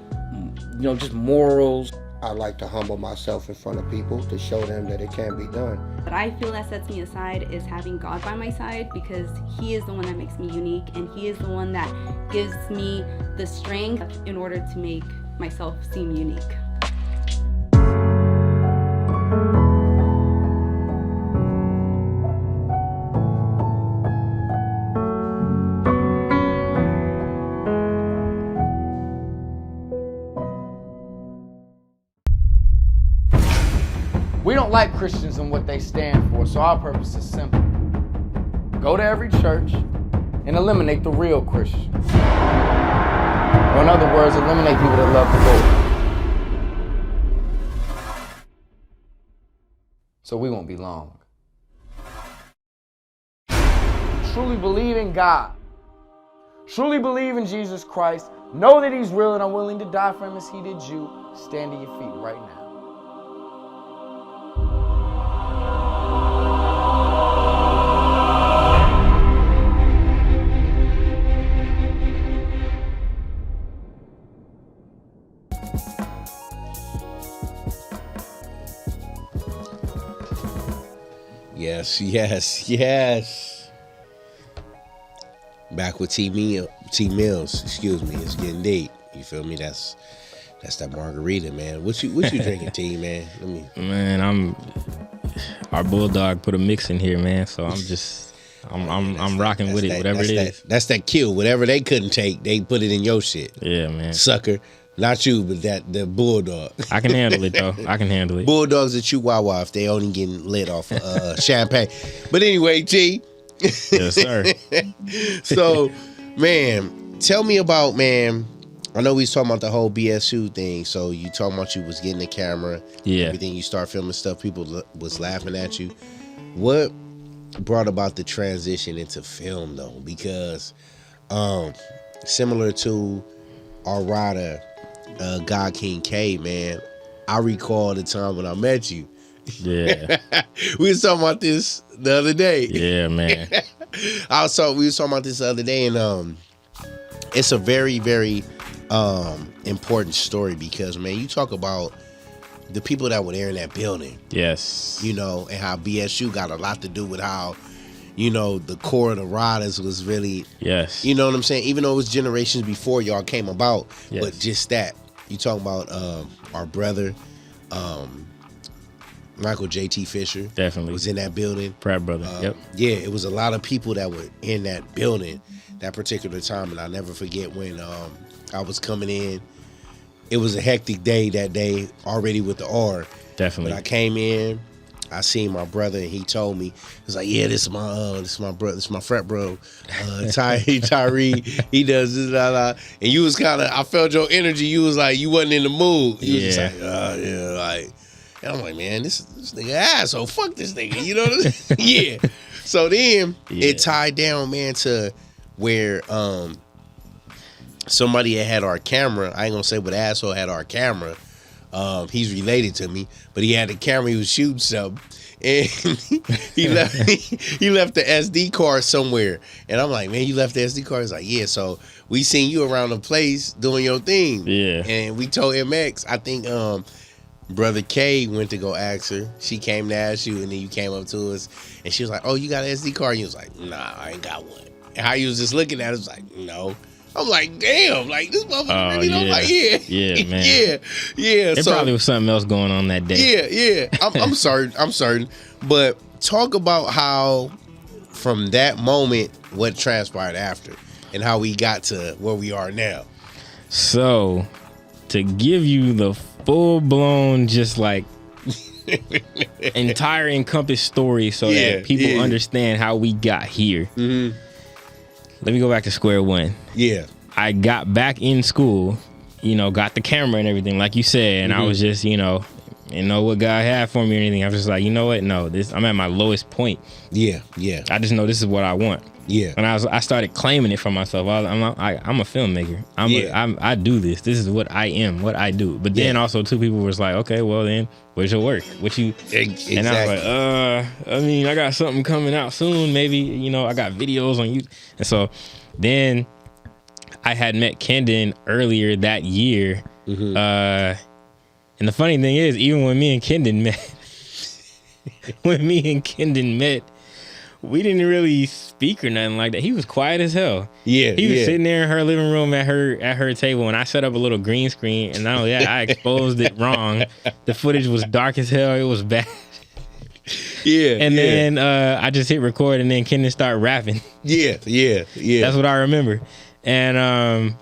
just morals. I like to humble myself in front of people to show them that it can be done. What I feel that sets me aside is having God by my side, because He is the one that makes me unique, and He is the one that gives me the strength in order to make myself seem unique. We don't like Christians and what they stand for, so our purpose is simple. Go to every church and eliminate the real Christians. Or in other words, eliminate people that love the Lord. So we won't be long. Truly believe in God. Truly believe in Jesus Christ. Know that He's real and are willing to die for Him as He did you. Stand to your feet right now. Yes. Back with T Mills. Excuse me. It's getting deep. You feel me? That's that margarita, man. What you drinking, T, man? Man, our bulldog put a mix in here, man. So I'm rocking with it, whatever it is. That's that kill. Whatever they couldn't take, they put it in your shit. Yeah, man. Sucker. Not you, but the bulldog. I can handle it, though. I can handle it. Bulldogs are Chihuahua if they only getting lit off of champagne. But anyway, T. Yes, sir. So, man, tell me about, man, I know we was talking about the whole BSU thing. So you talking about you was getting the camera. Yeah. Everything, you start filming stuff, people was laughing at you. What brought about the transition into film, though? Because similar to our rider, God King K, man, I recall the time when I met you. Yeah. We was talking about this the other day. Yeah, man. We was talking about this the other day, and it's a very, very important story because, man, you talk about the people that were there in that building. Yes. You know, and how BSU got a lot to do with how, you know, the core of the riders was really, yes. You know what I'm saying? Even though it was generations before y'all came about, yes. But just that. You talking about our brother, Michael J.T. Fisher. Definitely. Was in that building. Proud brother. Yep. Yeah, it was a lot of people that were in that building that particular time, and I'll never forget when I was coming in. It was a hectic day that day already with the R. Definitely. When I came in, I seen my brother, and he told me, he was like, "Yeah, this is my brother, this is my frat bro, Tyre. He does this, and you was kind of, I felt your energy. You was like, you wasn't in the mood. You was just like, yeah, like, and I'm like, man, this nigga asshole. Fuck this nigga. You know what I'm saying? Yeah. So then it tied down, man, to where somebody had our camera. I ain't gonna say what asshole had our camera. He's related to me, but he had a camera. He was shooting something, and he left the SD card somewhere. And I'm like, man, you left the SD card? He's like, yeah. So we seen you around the place doing your thing. Yeah. And we told MX, I think Brother K went to go ask her. She came to ask you, and then you came up to us, and she was like, oh, you got an SD card? And you was like, nah, I ain't got one. And how you was just looking at us like, no. I'm like, damn, like this motherfucker really don't like, yeah, man. yeah. There probably was something else going on that day. Yeah. I'm certain. But talk about how from that moment, what transpired after and how we got to where we are now. So to give you the full blown, just like entire encompass story so that people understand how we got here. Mm-hmm. Let me go back to square one. Yeah. I got back in school, you know, got the camera and everything, like you said, and I was just, you know what God had for me or anything. I was just like, you know what? No, I'm at my lowest point. Yeah. I just know this is what I want. Yeah. And I started claiming it for myself. I'm a filmmaker. I do this. This is what I am, what I do. But then also two people was like, okay, well then, where's your work? What you? Exactly. And I was like, I mean, I got something coming out soon. Maybe, you know, I got videos on YouTube. And so then I had met Kendon earlier that year. Mm-hmm. And the funny thing is, even when me and Kendon met, we didn't really speak or nothing like that. He was quiet as hell. Yeah. He was sitting there in her living room at her table, and I set up a little green screen, and not only that, I exposed it wrong. The footage was dark as hell. It was bad. Yeah. And then I just hit record, and then Kendon started rapping. Yeah. That's what I remember. And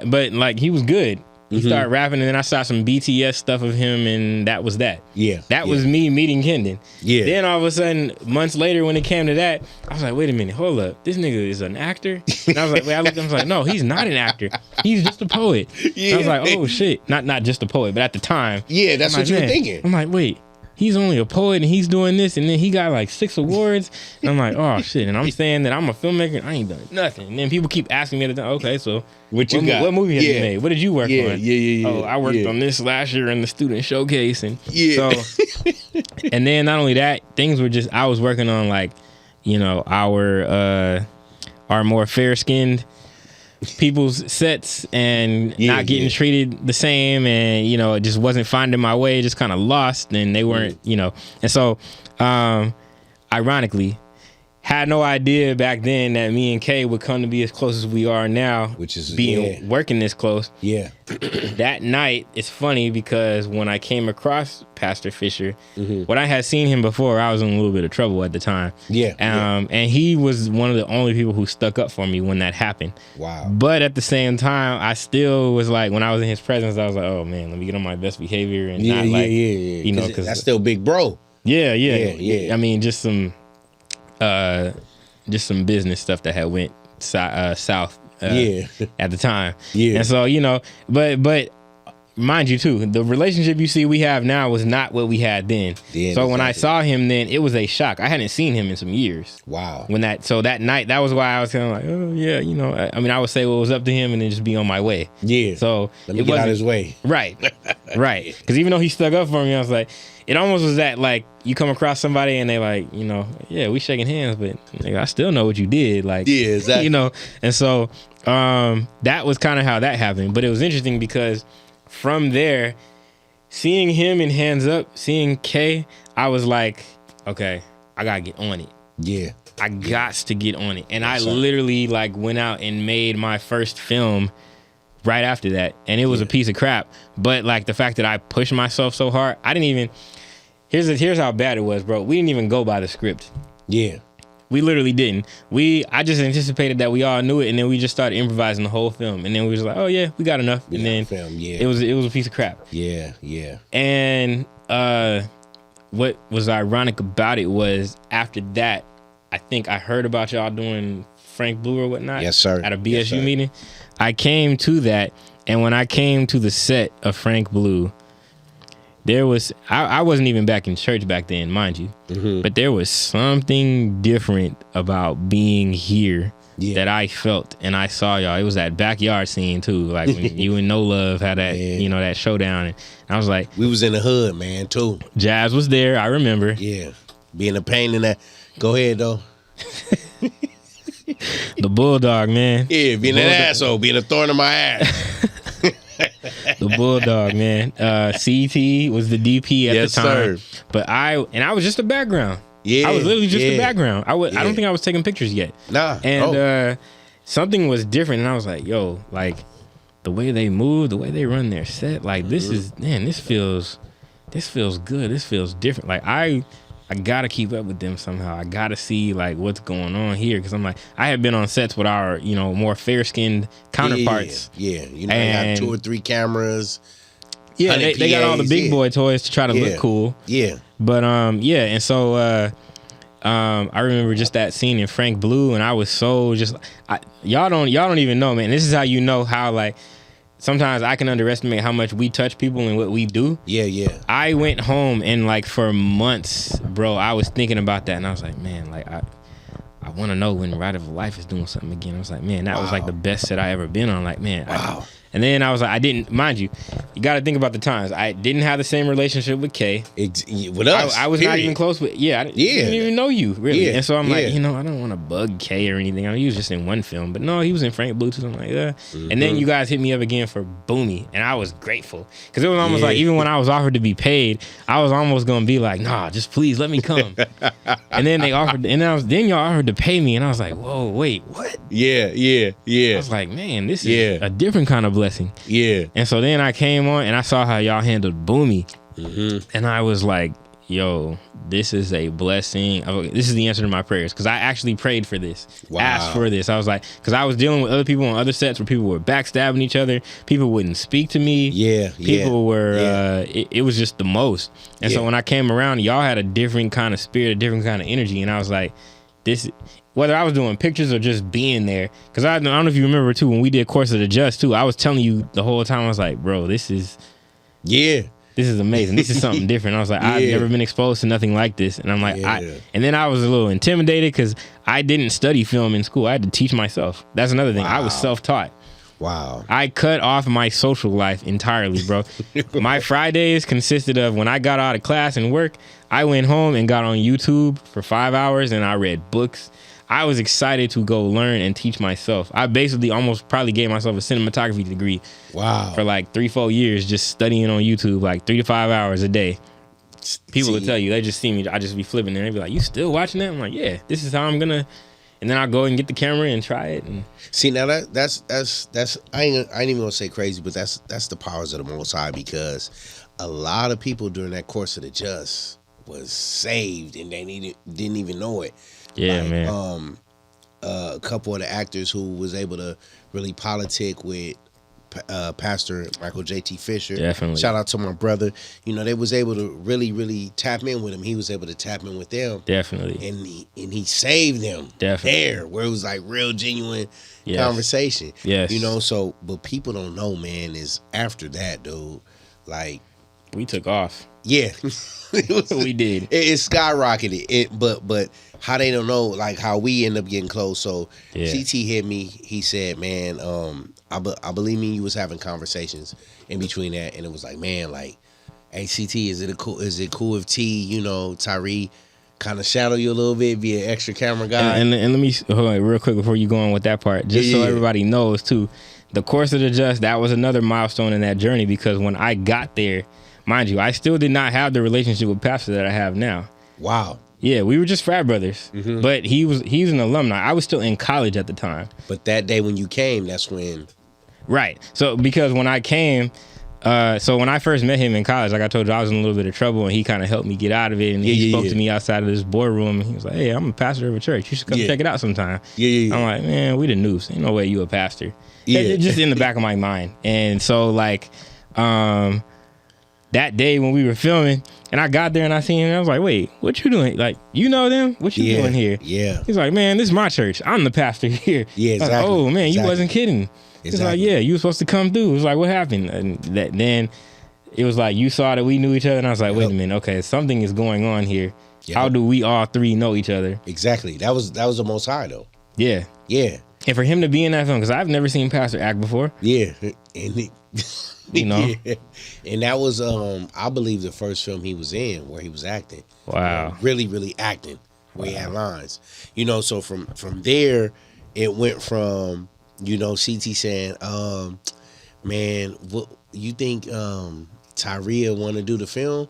but like he was good. He started rapping, and then I saw some BTS stuff of him, and that was that. Yeah. That was me meeting Kendon. Yeah. Then all of a sudden, months later, when it came to that, I was like, wait a minute, hold up. This nigga is an actor? And I was like, I was like, no, he's not an actor. He's just a poet. Yeah. I was like, oh shit. Not just a poet, but at the time. Yeah, that's what you were thinking. I'm like, wait. He's only a poet and he's doing this, and then he got like 6 awards. And I'm like, oh shit. And I'm saying that I'm a filmmaker and I ain't done nothing. And then people keep asking me at the time, okay, so what got? What movie have you made? What did you work on? Yeah. Oh, I worked on this last year in the student showcase. And so, and then not only that, things were just, I was working on like, you know, our more fair skinned people's sets and not getting treated the same, and you know, it just wasn't finding my way, just kind of lost, and they weren't, you know. And so ironically, had no idea back then that me and Kay would come to be as close as we are now, which is working this close. Yeah. That night, it's funny because when I came across Pastor Fisher, when I had seen him before, I was in a little bit of trouble at the time. Yeah. And he was one of the only people who stuck up for me when that happened. Wow. But at the same time, I still was like, when I was in his presence, I was like, oh man, let me get on my best behavior and not like, you know, because that's still big bro. Yeah. I mean, just some business stuff that had went south at the time. Yeah. And so, you know, but mind you too, the relationship you see we have now was not what we had then. Yeah, so when I saw him then, it was a shock. I hadn't seen him in some years. Wow. So that night, that was why I was kind of like, oh yeah, you know, I mean, I would say what was up to him and then just be on my way. Yeah. So let me get out of his way. Right. Right. Because even though he stuck up for me, I was like, it almost was that like you come across somebody and they like, you know, yeah, we shaking hands, but like, I still know what you did. Like, yeah, exactly. You know, and so that was kind of how that happened. But it was interesting because from there, seeing him in Hands Up, seeing Kay, I was like, okay, I gotta get on it. Yeah. I gots to get on it. And I literally like went out and made my first film right after that. And it was a piece of crap. But like the fact that I pushed myself so hard, I didn't even, here's how bad it was, bro. We didn't even go by the script. Yeah. We literally didn't. I just anticipated that we all knew it, and then we just started improvising the whole film. And then we was like, oh yeah, we got enough. And then it was a piece of crap. Yeah. And what was ironic about it was after that, I think I heard about y'all doing Frank Blue or whatnot. Yes, sir. At a BSU meeting. I came to that, and when I came to the set of Frank Blue, there was, I wasn't even back in church back then, mind you, but there was something different about being here that I felt, and I saw y'all. It was that backyard scene too, like when you and No Love had that, you know, that showdown, and I was like, we was in the hood, man, too. Jazz was there, I remember. Yeah, being a pain in that. Go ahead though. The bulldog, man. Yeah, being an asshole, being a thorn in my ass. The bulldog, man. CT was the DP at the time. Sir. But I was just a background. Yeah, I was literally just a background. I don't think I was taking pictures yet. Nah. And something was different, and I was like, yo, like the way they move, the way they run their set, like this is, man, this feels good. This feels different. Like I gotta keep up with them somehow. I gotta see like what's going on here, because I'm like, I have been on sets with our, you know, more fair-skinned counterparts. Yeah. You know, they have 2 or 3 cameras. Yeah, they got all the big boy toys to try to look cool. Yeah. But and so I remember just that scene in Frank Blue, and I was so just y'all don't even know, man. This is how you know how like sometimes I can underestimate how much we touch people and what we do. Yeah. I went home and like for months, bro, I was thinking about that, and I was like, man, like I want to know when Ride of Life is doing something again. I was like, man, that was like the best set I ever been on. Like, man, and then I was like, I didn't, mind you got to think about the times. I didn't have the same relationship with Kay. With us. I was not even close with, I didn't even know you, really. Yeah. And so I'm like, you know, I don't want to bug Kay or anything. I mean, he was just in one film, but no, he was in Frank Blue too. So I'm like, yeah. And then you guys hit me up again for Boomy, and I was grateful. Because it was almost like, even when I was offered to be paid, I was almost going to be like, nah, just please let me come. And then they offered, and then y'all offered to pay me, and I was like, whoa, wait, what? Yeah. I was like, man, this is a different kind of blessing. Yeah. And so then I came on and I saw how y'all handled Boomy. And I was like, yo, this is a blessing. This is the answer to my prayers. Because I actually prayed for this. Wow. Asked for this. I was like, because I was dealing with other people on other sets where people were backstabbing each other. People wouldn't speak to me. People were, it was just the most. And so when I came around, y'all had a different kind of spirit, a different kind of energy. And I was like, this, whether I was doing pictures or just being there, because I don't know if you remember too, when we did Course of the Just too, I was telling you the whole time, I was like, bro, this is amazing. This is something different. I was like, I've never been exposed to nothing like this. And I'm like, and then I was a little intimidated because I didn't study film in school. I had to teach myself. That's another thing. I was self-taught. Wow. I cut off my social life entirely, bro. My Fridays consisted of when I got out of class and work, I went home and got on YouTube for 5 hours and I read books. I was excited to go learn and teach myself. I basically almost probably gave myself a cinematography degree. Wow. For like 3-4 years, just studying on YouTube, like 3 to 5 hours a day. People will tell you, they just see me, I just be flipping and they be like, you still watching that? I'm like, yeah, this is how I'm gonna, and then I'll go and get the camera and try it. And see, now that's I ain't even gonna say crazy, but that's the powers of the Most High, because a lot of people during that course of the just was saved and they didn't even know it. Yeah, like, man. A couple of the actors who was able to really politic with Pastor Michael J.T. Fisher. Definitely. Shout out to my brother. You know, they was able to really, really tap in with him. He was able to tap in with them. Definitely. And he saved them. Definitely. There, where it was like real genuine conversation. Yes. You know, so, but people don't know, man, is after that, dude, like. We took off. Yeah. We did. It skyrocketed. But how they don't know, like how we end up getting close. So CT hit me. He said, man, I believe me, you was having conversations in between that, and it was like, man, like, hey CT, is it cool if T, you know, Tyre kind of shadow you a little bit, be an extra camera guy? And let me hold on real quick before you go on with that part, just so everybody knows too. The course of the just, that was another milestone in that journey, because when I got there, mind you, I still did not have the relationship with Pastor that I have now. Wow. Yeah, we were just frat brothers, but he's an alumni. I was still in college at the time. But that day when you came, that's when. Right. So because when I came, so when I first met him in college, like I told you, I was in a little bit of trouble, and he kind of helped me get out of it. And he spoke to me outside of this boardroom, and he was like, "Hey, I'm a pastor of a church. You should come check it out sometime." I'm like, "Man, we the noose. Ain't no way you a pastor." It's just in the back of my mind. And so like, that day when we were filming, and I got there and I seen him, and I was like, "Wait, what you doing? Like, you know them? What you doing here?" Yeah. He's like, "Man, this is my church. I'm the pastor here." Yeah, exactly. Like, oh man, you wasn't kidding. He's like, "Yeah, you were supposed to come through." It was like, "What happened?" And then it was like, you saw that we knew each other, and I was like, "Wait a minute, okay, something is going on here. How do we all three know each other?" Exactly. That was the Most High though. Yeah. Yeah. And for him to be in that film, because I've never seen Pastor act before. Yeah. And you know. Yeah. And that was I believe the first film he was in where he was acting. Wow. Really, really acting, where he had lines. You know, so from there it went from, you know, CT saying, man, what you think Tyre want to do the film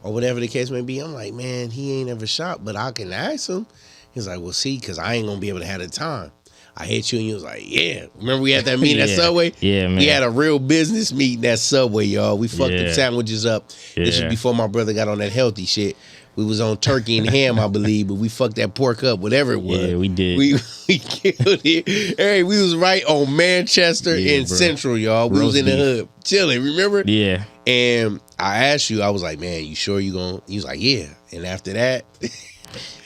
or whatever the case may be? I'm like, man, he ain't ever shot, but I can ask him. He's like, well, see, because I ain't gonna be able to have the time. I hit you and you was like, yeah. Remember we had that meeting at Subway? Yeah, man. We had a real business meeting at Subway, y'all. We fucked the sandwiches up. This was before my brother got on that healthy shit. We was on turkey and ham, I believe, but we fucked that pork up, whatever it was. Yeah, we did. We killed it. Hey, we was right on Manchester and Central, y'all. We was in the hood chilling, remember? Yeah. And I asked you, I was like, man, you sure you gonna? He was like, yeah. And after that,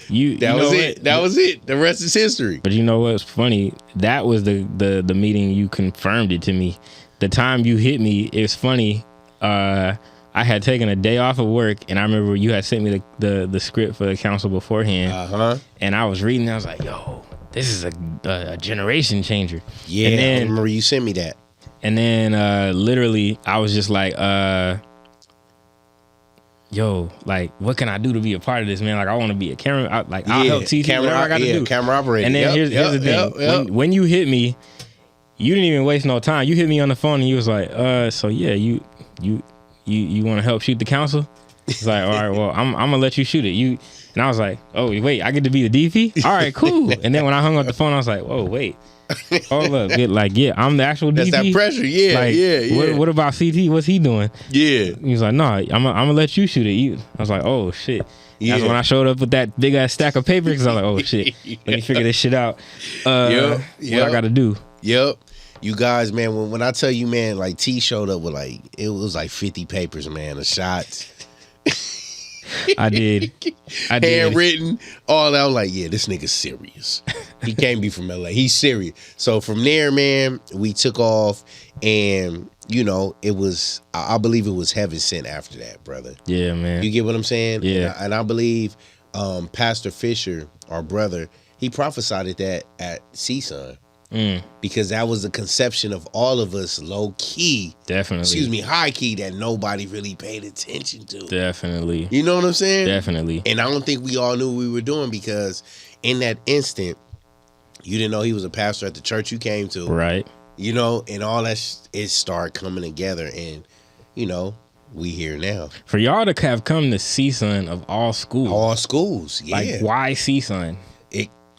that was it. That was it. The rest is history. But you know what's funny? That was the meeting you confirmed it to me. The time you hit me, it's funny. I had taken a day off of work, and I remember you had sent me the script for the council beforehand. And I was reading, and I was like, yo, this is a generation changer. Yeah, and then, I remember you sent me that. And then literally, I was just like, yo, like, what can I do to be a part of this, man? Like, I want to be a camera. I'll help teach you whatever I got to do. Camera operator. And then here's the thing. When you hit me, you didn't even waste no time. You hit me on the phone, and you was like, so yeah, you want to help shoot the council? It's like, all right, well, I'm gonna let you shoot it. And I was like, oh wait, I get to be the DP? All right, cool. And then when I hung up the phone, I was like, whoa, wait. Hold up. I'm the actual DP. That's that pressure. Yeah, yeah. What about CT? What's he doing? Yeah. He was like, no, I'm gonna let you shoot it. I was like, oh shit. That's when I showed up with that big ass stack of papers. Because I was like, oh shit, let me figure this shit out. What I gotta do. Yep. You guys, man, when I tell you, man, like T showed up with it was like 50 papers, man, of shots. I did. Handwritten, all that. I was like, yeah, this nigga's serious. He can't be from LA. He's serious. So from there, man, we took off, and you know, it was, I believe it was heaven sent after that, brother. Yeah, man. You get what I'm saying? Yeah. And I believe Pastor Fisher, our brother, he prophesied that at CSUN. Because that was the conception of all of us, low key, high key, that nobody really paid attention to. Definitely. You know what I'm saying? Definitely. And I don't think we all knew what we were doing, because in that instant, you didn't know he was a pastor at the church you came to. Right. You know, and all that it started coming together, and you know, we here now. For y'all to have come to CSUN of all schools. Yeah. Like, why CSUN?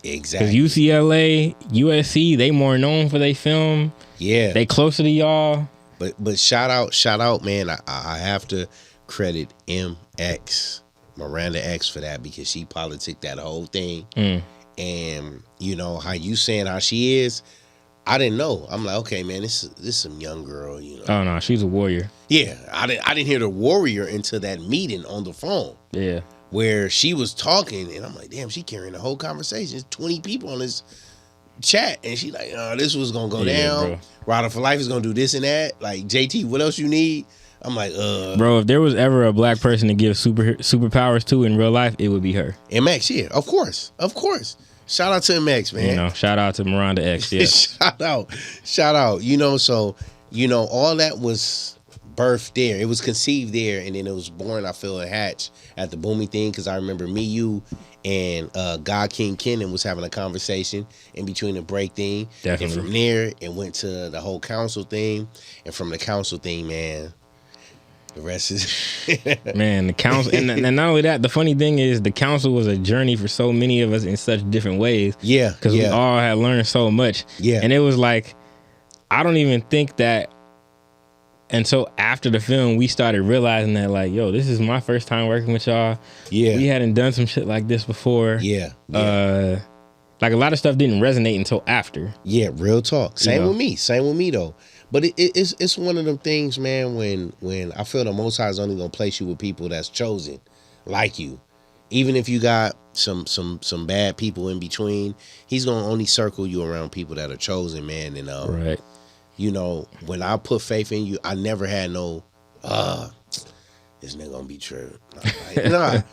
Exactly. Because UCLA, USC, they more known for their film. Yeah. They closer to y'all. But shout out, man. I have to credit MX, Miranda X, for that, because she politicked that whole thing. And you know how you saying how she is, I didn't know. I'm like, okay, man, this is some young girl, you know. Oh no, she's a warrior. Yeah, I didn't hear the warrior until that meeting on the phone. Yeah, where she was talking, and I'm like, damn, she carrying the whole conversation. There's 20 people on this chat, and she like, this was gonna go down. Bro. Rider for Life is gonna do this and that. Like, JT, what else you need? I'm like, bro, if there was ever a black person to give superpowers to in real life, it would be her. MX, yeah, of course. Shout out to MX, man. You know, shout out to Miranda X. Yeah. shout out. You know, so all that was birthed there. It was conceived there, and then it was born, I feel, at Hatch at the Booming thing, because I remember me, you, and God King Kenan was having a conversation in between the break thing. Definitely. And from there, it went to the whole council thing, and from the council thing, man, the rest is man, the council, and not only that, the funny thing is the council was a journey for so many of us in such different ways. Yeah, because we all had learned so much. Yeah, and it was like, I don't even think that until after the film we started realizing that, like, yo, this is my first time working with y'all. Yeah, we hadn't done some shit like this before. Yeah. Like a lot of stuff didn't resonate until after. Yeah, real talk. Same with me though. But it's one of them things, man, when I feel the Most High is only gonna place you with people that's chosen like you. Even if you got some bad people in between, he's gonna only circle you around people that are chosen, man. And right. You know, when I put faith in you, I never had no this nigga gonna be true. I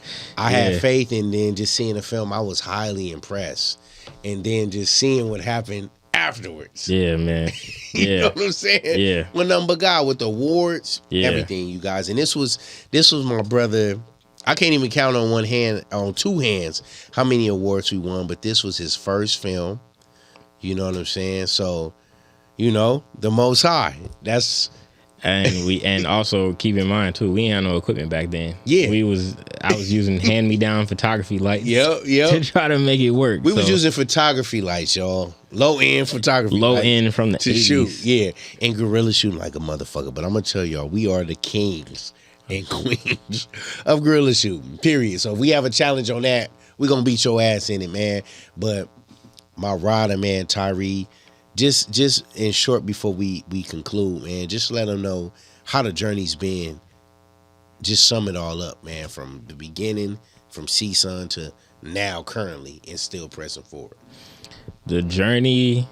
had faith, and then just seeing the film, I was highly impressed. And then just seeing what happened afterwards. Yeah, man. Yeah. You know what I'm saying? Yeah. When nothing but God, with the awards, everything, you guys. And this was my brother. I can't even count on two hands how many awards we won, but this was his first film. You know what I'm saying? So, you know, the Most High. And also keep in mind too, we ain't had no equipment back then. Yeah. I was using hand-me-down photography lights. Yep. To try to make it work. We was using photography lights, y'all. Low-end photography lights. Low-end from the to 80s. shoot. Yeah. And guerrilla shooting like a motherfucker. But I'm gonna tell y'all, we are the kings and queens of guerrilla shooting. Period. So if we have a challenge on that, we're gonna beat your ass in it, man. But my rider, man, Tyre, just in short before we conclude, man, just let them know how the journey's been. Just sum it all up, man, from the beginning, from CSUN to now currently, and still pressing forward. The journey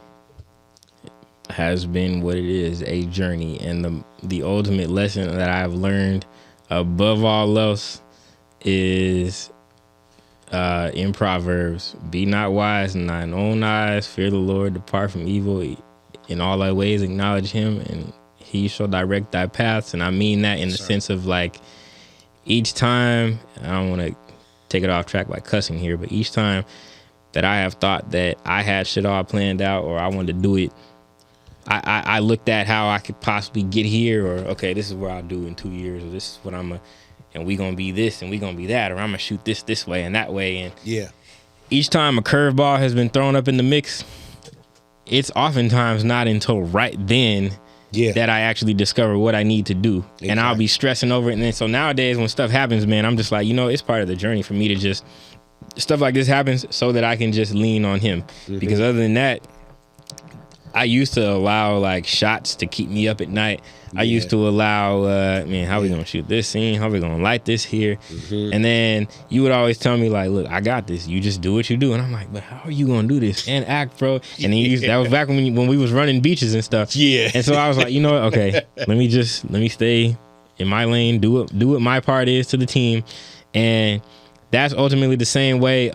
has been what it is, a journey. And the ultimate lesson that I've learned above all else is in Proverbs, be not wise in thine own eyes, fear the Lord, depart from evil, in all thy ways acknowledge him, and he shall direct thy paths. And I mean that in the sense of, like, each time, I don't want to take it off track by cussing here, but each time that I have thought that I had shit all planned out or I wanted to do it, I looked at how I could possibly get here, or okay, this is where I'll do in 2 years, or this is what and we gonna be this and we gonna be that, or I'm gonna shoot this way and that way. And each time a curveball has been thrown up in the mix, it's oftentimes not until right then that I actually discover what I need to do. Exactly. And I'll be stressing over it. And then so nowadays when stuff happens, man, I'm just like, you know, it's part of the journey for me to just, stuff like this happens so that I can just lean on him. Because other than that, I used to allow like shots to keep me up at night. I used to allow, how we gonna shoot this scene? How we gonna light this here? And then you would always tell me like, look, I got this. You just do what you do. And I'm like, but how are you gonna do this and act, bro? And then that was back when we was running beaches and stuff. Yeah. And so I was like, you know what? Okay, let me stay in my lane. Do what my part is to the team, and that's ultimately the same way,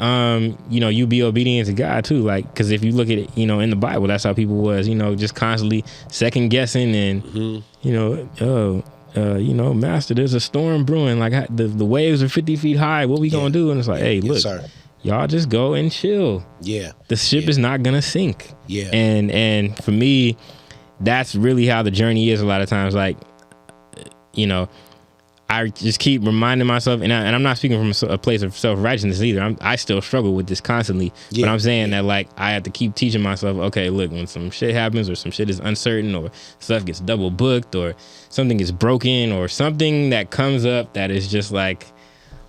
you be obedient to God too. Like, because if you look at it, in the Bible, that's how people was, just constantly second guessing and, master, there's a storm brewing. Like the waves are 50 feet high. What we gonna do? And it's like, hey, look, y'all just go and chill. Yeah. The ship is not gonna sink. Yeah. And for me, that's really how the journey is a lot of times. Like, I just keep reminding myself, and I'm not speaking from a place of self-righteousness either. I still struggle with this constantly, but I'm saying that like I have to keep teaching myself, okay, look, when some shit happens or some shit is uncertain or stuff gets double booked or something is broken or something that comes up that is just like,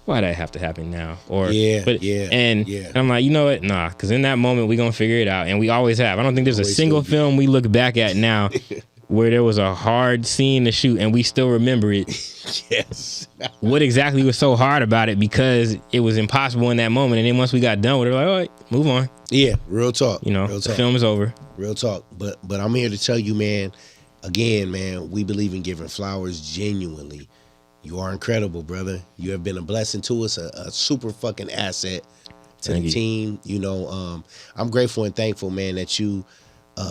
why'd that have to happen now? Or and I'm like, you know what? Nah, because in that moment we gonna figure it out, and we always have. I don't think there's a single film we look back at now where there was a hard scene to shoot and we still remember it. Yes. What exactly was so hard about it? Because it was impossible in that moment, and then once we got done with it, we're like, all right, move on. Yeah, real talk. You know, the film is over. Real talk. But I'm here to tell you, man. Again, man, we believe in giving flowers genuinely. You are incredible, brother. You have been a blessing to us, a super fucking asset to the team. You know, I'm grateful and thankful, man, that you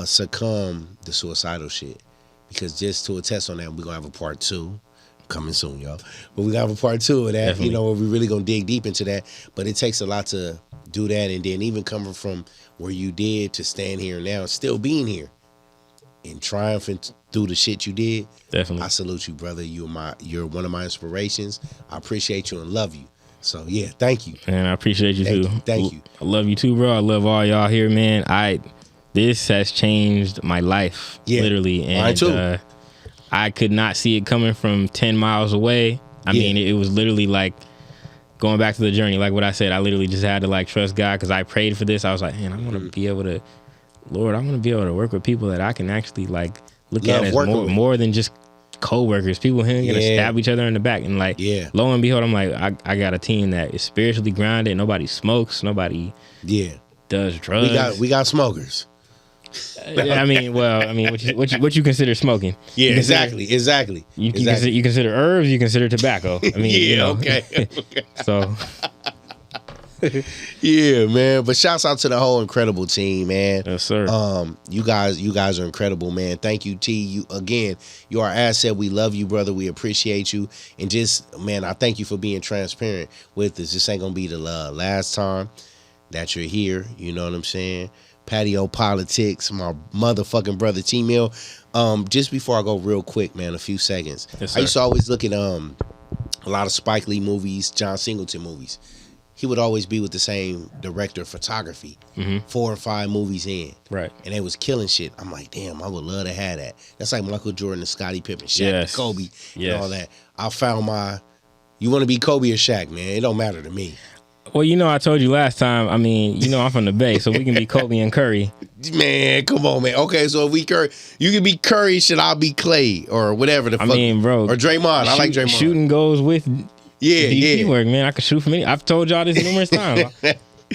succumb to suicidal shit. Because just to attest on that, we're going to have a part 2 coming soon, y'all. But we're going to have a part 2 of that, Definitely. you know, where we're really going to dig deep into that. But it takes a lot to do that. And then even coming from where you did to stand here now, still being here and triumphing through the shit you did. Definitely. I salute you, brother. You're one of my inspirations. I appreciate you and love you. So, yeah, thank you. And I appreciate you too. Thank you. I love you too, bro. I love all y'all here, man. This has changed my life, literally. And mine too. I could not see it coming from 10 miles away. I mean, it was literally like going back to the journey. Like what I said, I literally just had to like trust God because I prayed for this. I was like, man, I want to be able to, Lord, I want to be able to work with people that I can actually like look at as more than just co-workers, people who ain't gonna stab each other in the back. And like, lo and behold, I'm like, I got a team that is spiritually grounded. Nobody smokes. Nobody does drugs. We got smokers. I mean, what you consider smoking? Yeah, you consider, exactly. You consider herbs. You consider tobacco. I mean, you know. Okay. So. Yeah, man. But shouts out to the whole incredible team, man. Yes, sir. You guys are incredible, man. Thank you, T. You are our asset. We love you, brother. We appreciate you. And just, man, I thank you for being transparent with us. This ain't gonna be the last time that you're here. You know what I'm saying? Patio PolitiCz, my motherfucking brother T Mill. Just before I go real quick, man, a few seconds. Yes, I used to always look at a lot of Spike Lee movies, John Singleton movies. He would always be with the same director of photography, 4 or 5 movies in. Right. And they was killing shit. I'm like, damn, I would love to have that. That's like Michael Jordan and Scottie Pippen, Shaq and Kobe and all that. I found you want to be Kobe or Shaq, man. It don't matter to me. Well, you know, I told you last time, I mean, you know, I'm from the Bay, so we can be Kobe and Curry. Man, come on, man. Okay, so if we Curry, you can be Curry, should I be Clay or whatever the fuck. I mean, bro. Or Draymond. I like Draymond. Shooting goes with DP work, man. I can shoot from any. I've told y'all this numerous times.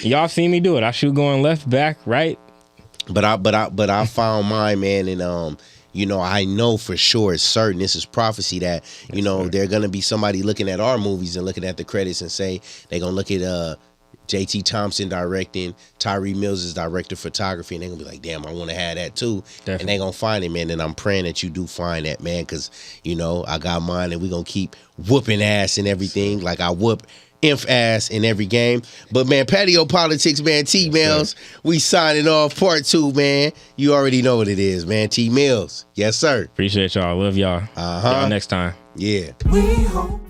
Y'all seen me do it. I shoot going left, back, right. But I found mine, man, and you know, I know for sure, it's certain, this is prophecy that, you know, they're going to be somebody looking at our movies and looking at the credits and say, they're going to look at J.T. Thompson directing, Tyre Mills is director of photography, and they're going to be like, damn, I want to have that too. Definitely. And they're going to find it, man, and I'm praying that you do find that, man, because, you know, I got mine, and we're going to keep whooping ass and everything, like I whoop inf ass in every game. But man, Patio PolitiCz, man, T Mills, we signing off part 2, man. You already know what it is, man. T Mills. Yes, sir. Appreciate y'all. Love y'all. Y'all next time. Yeah. We hope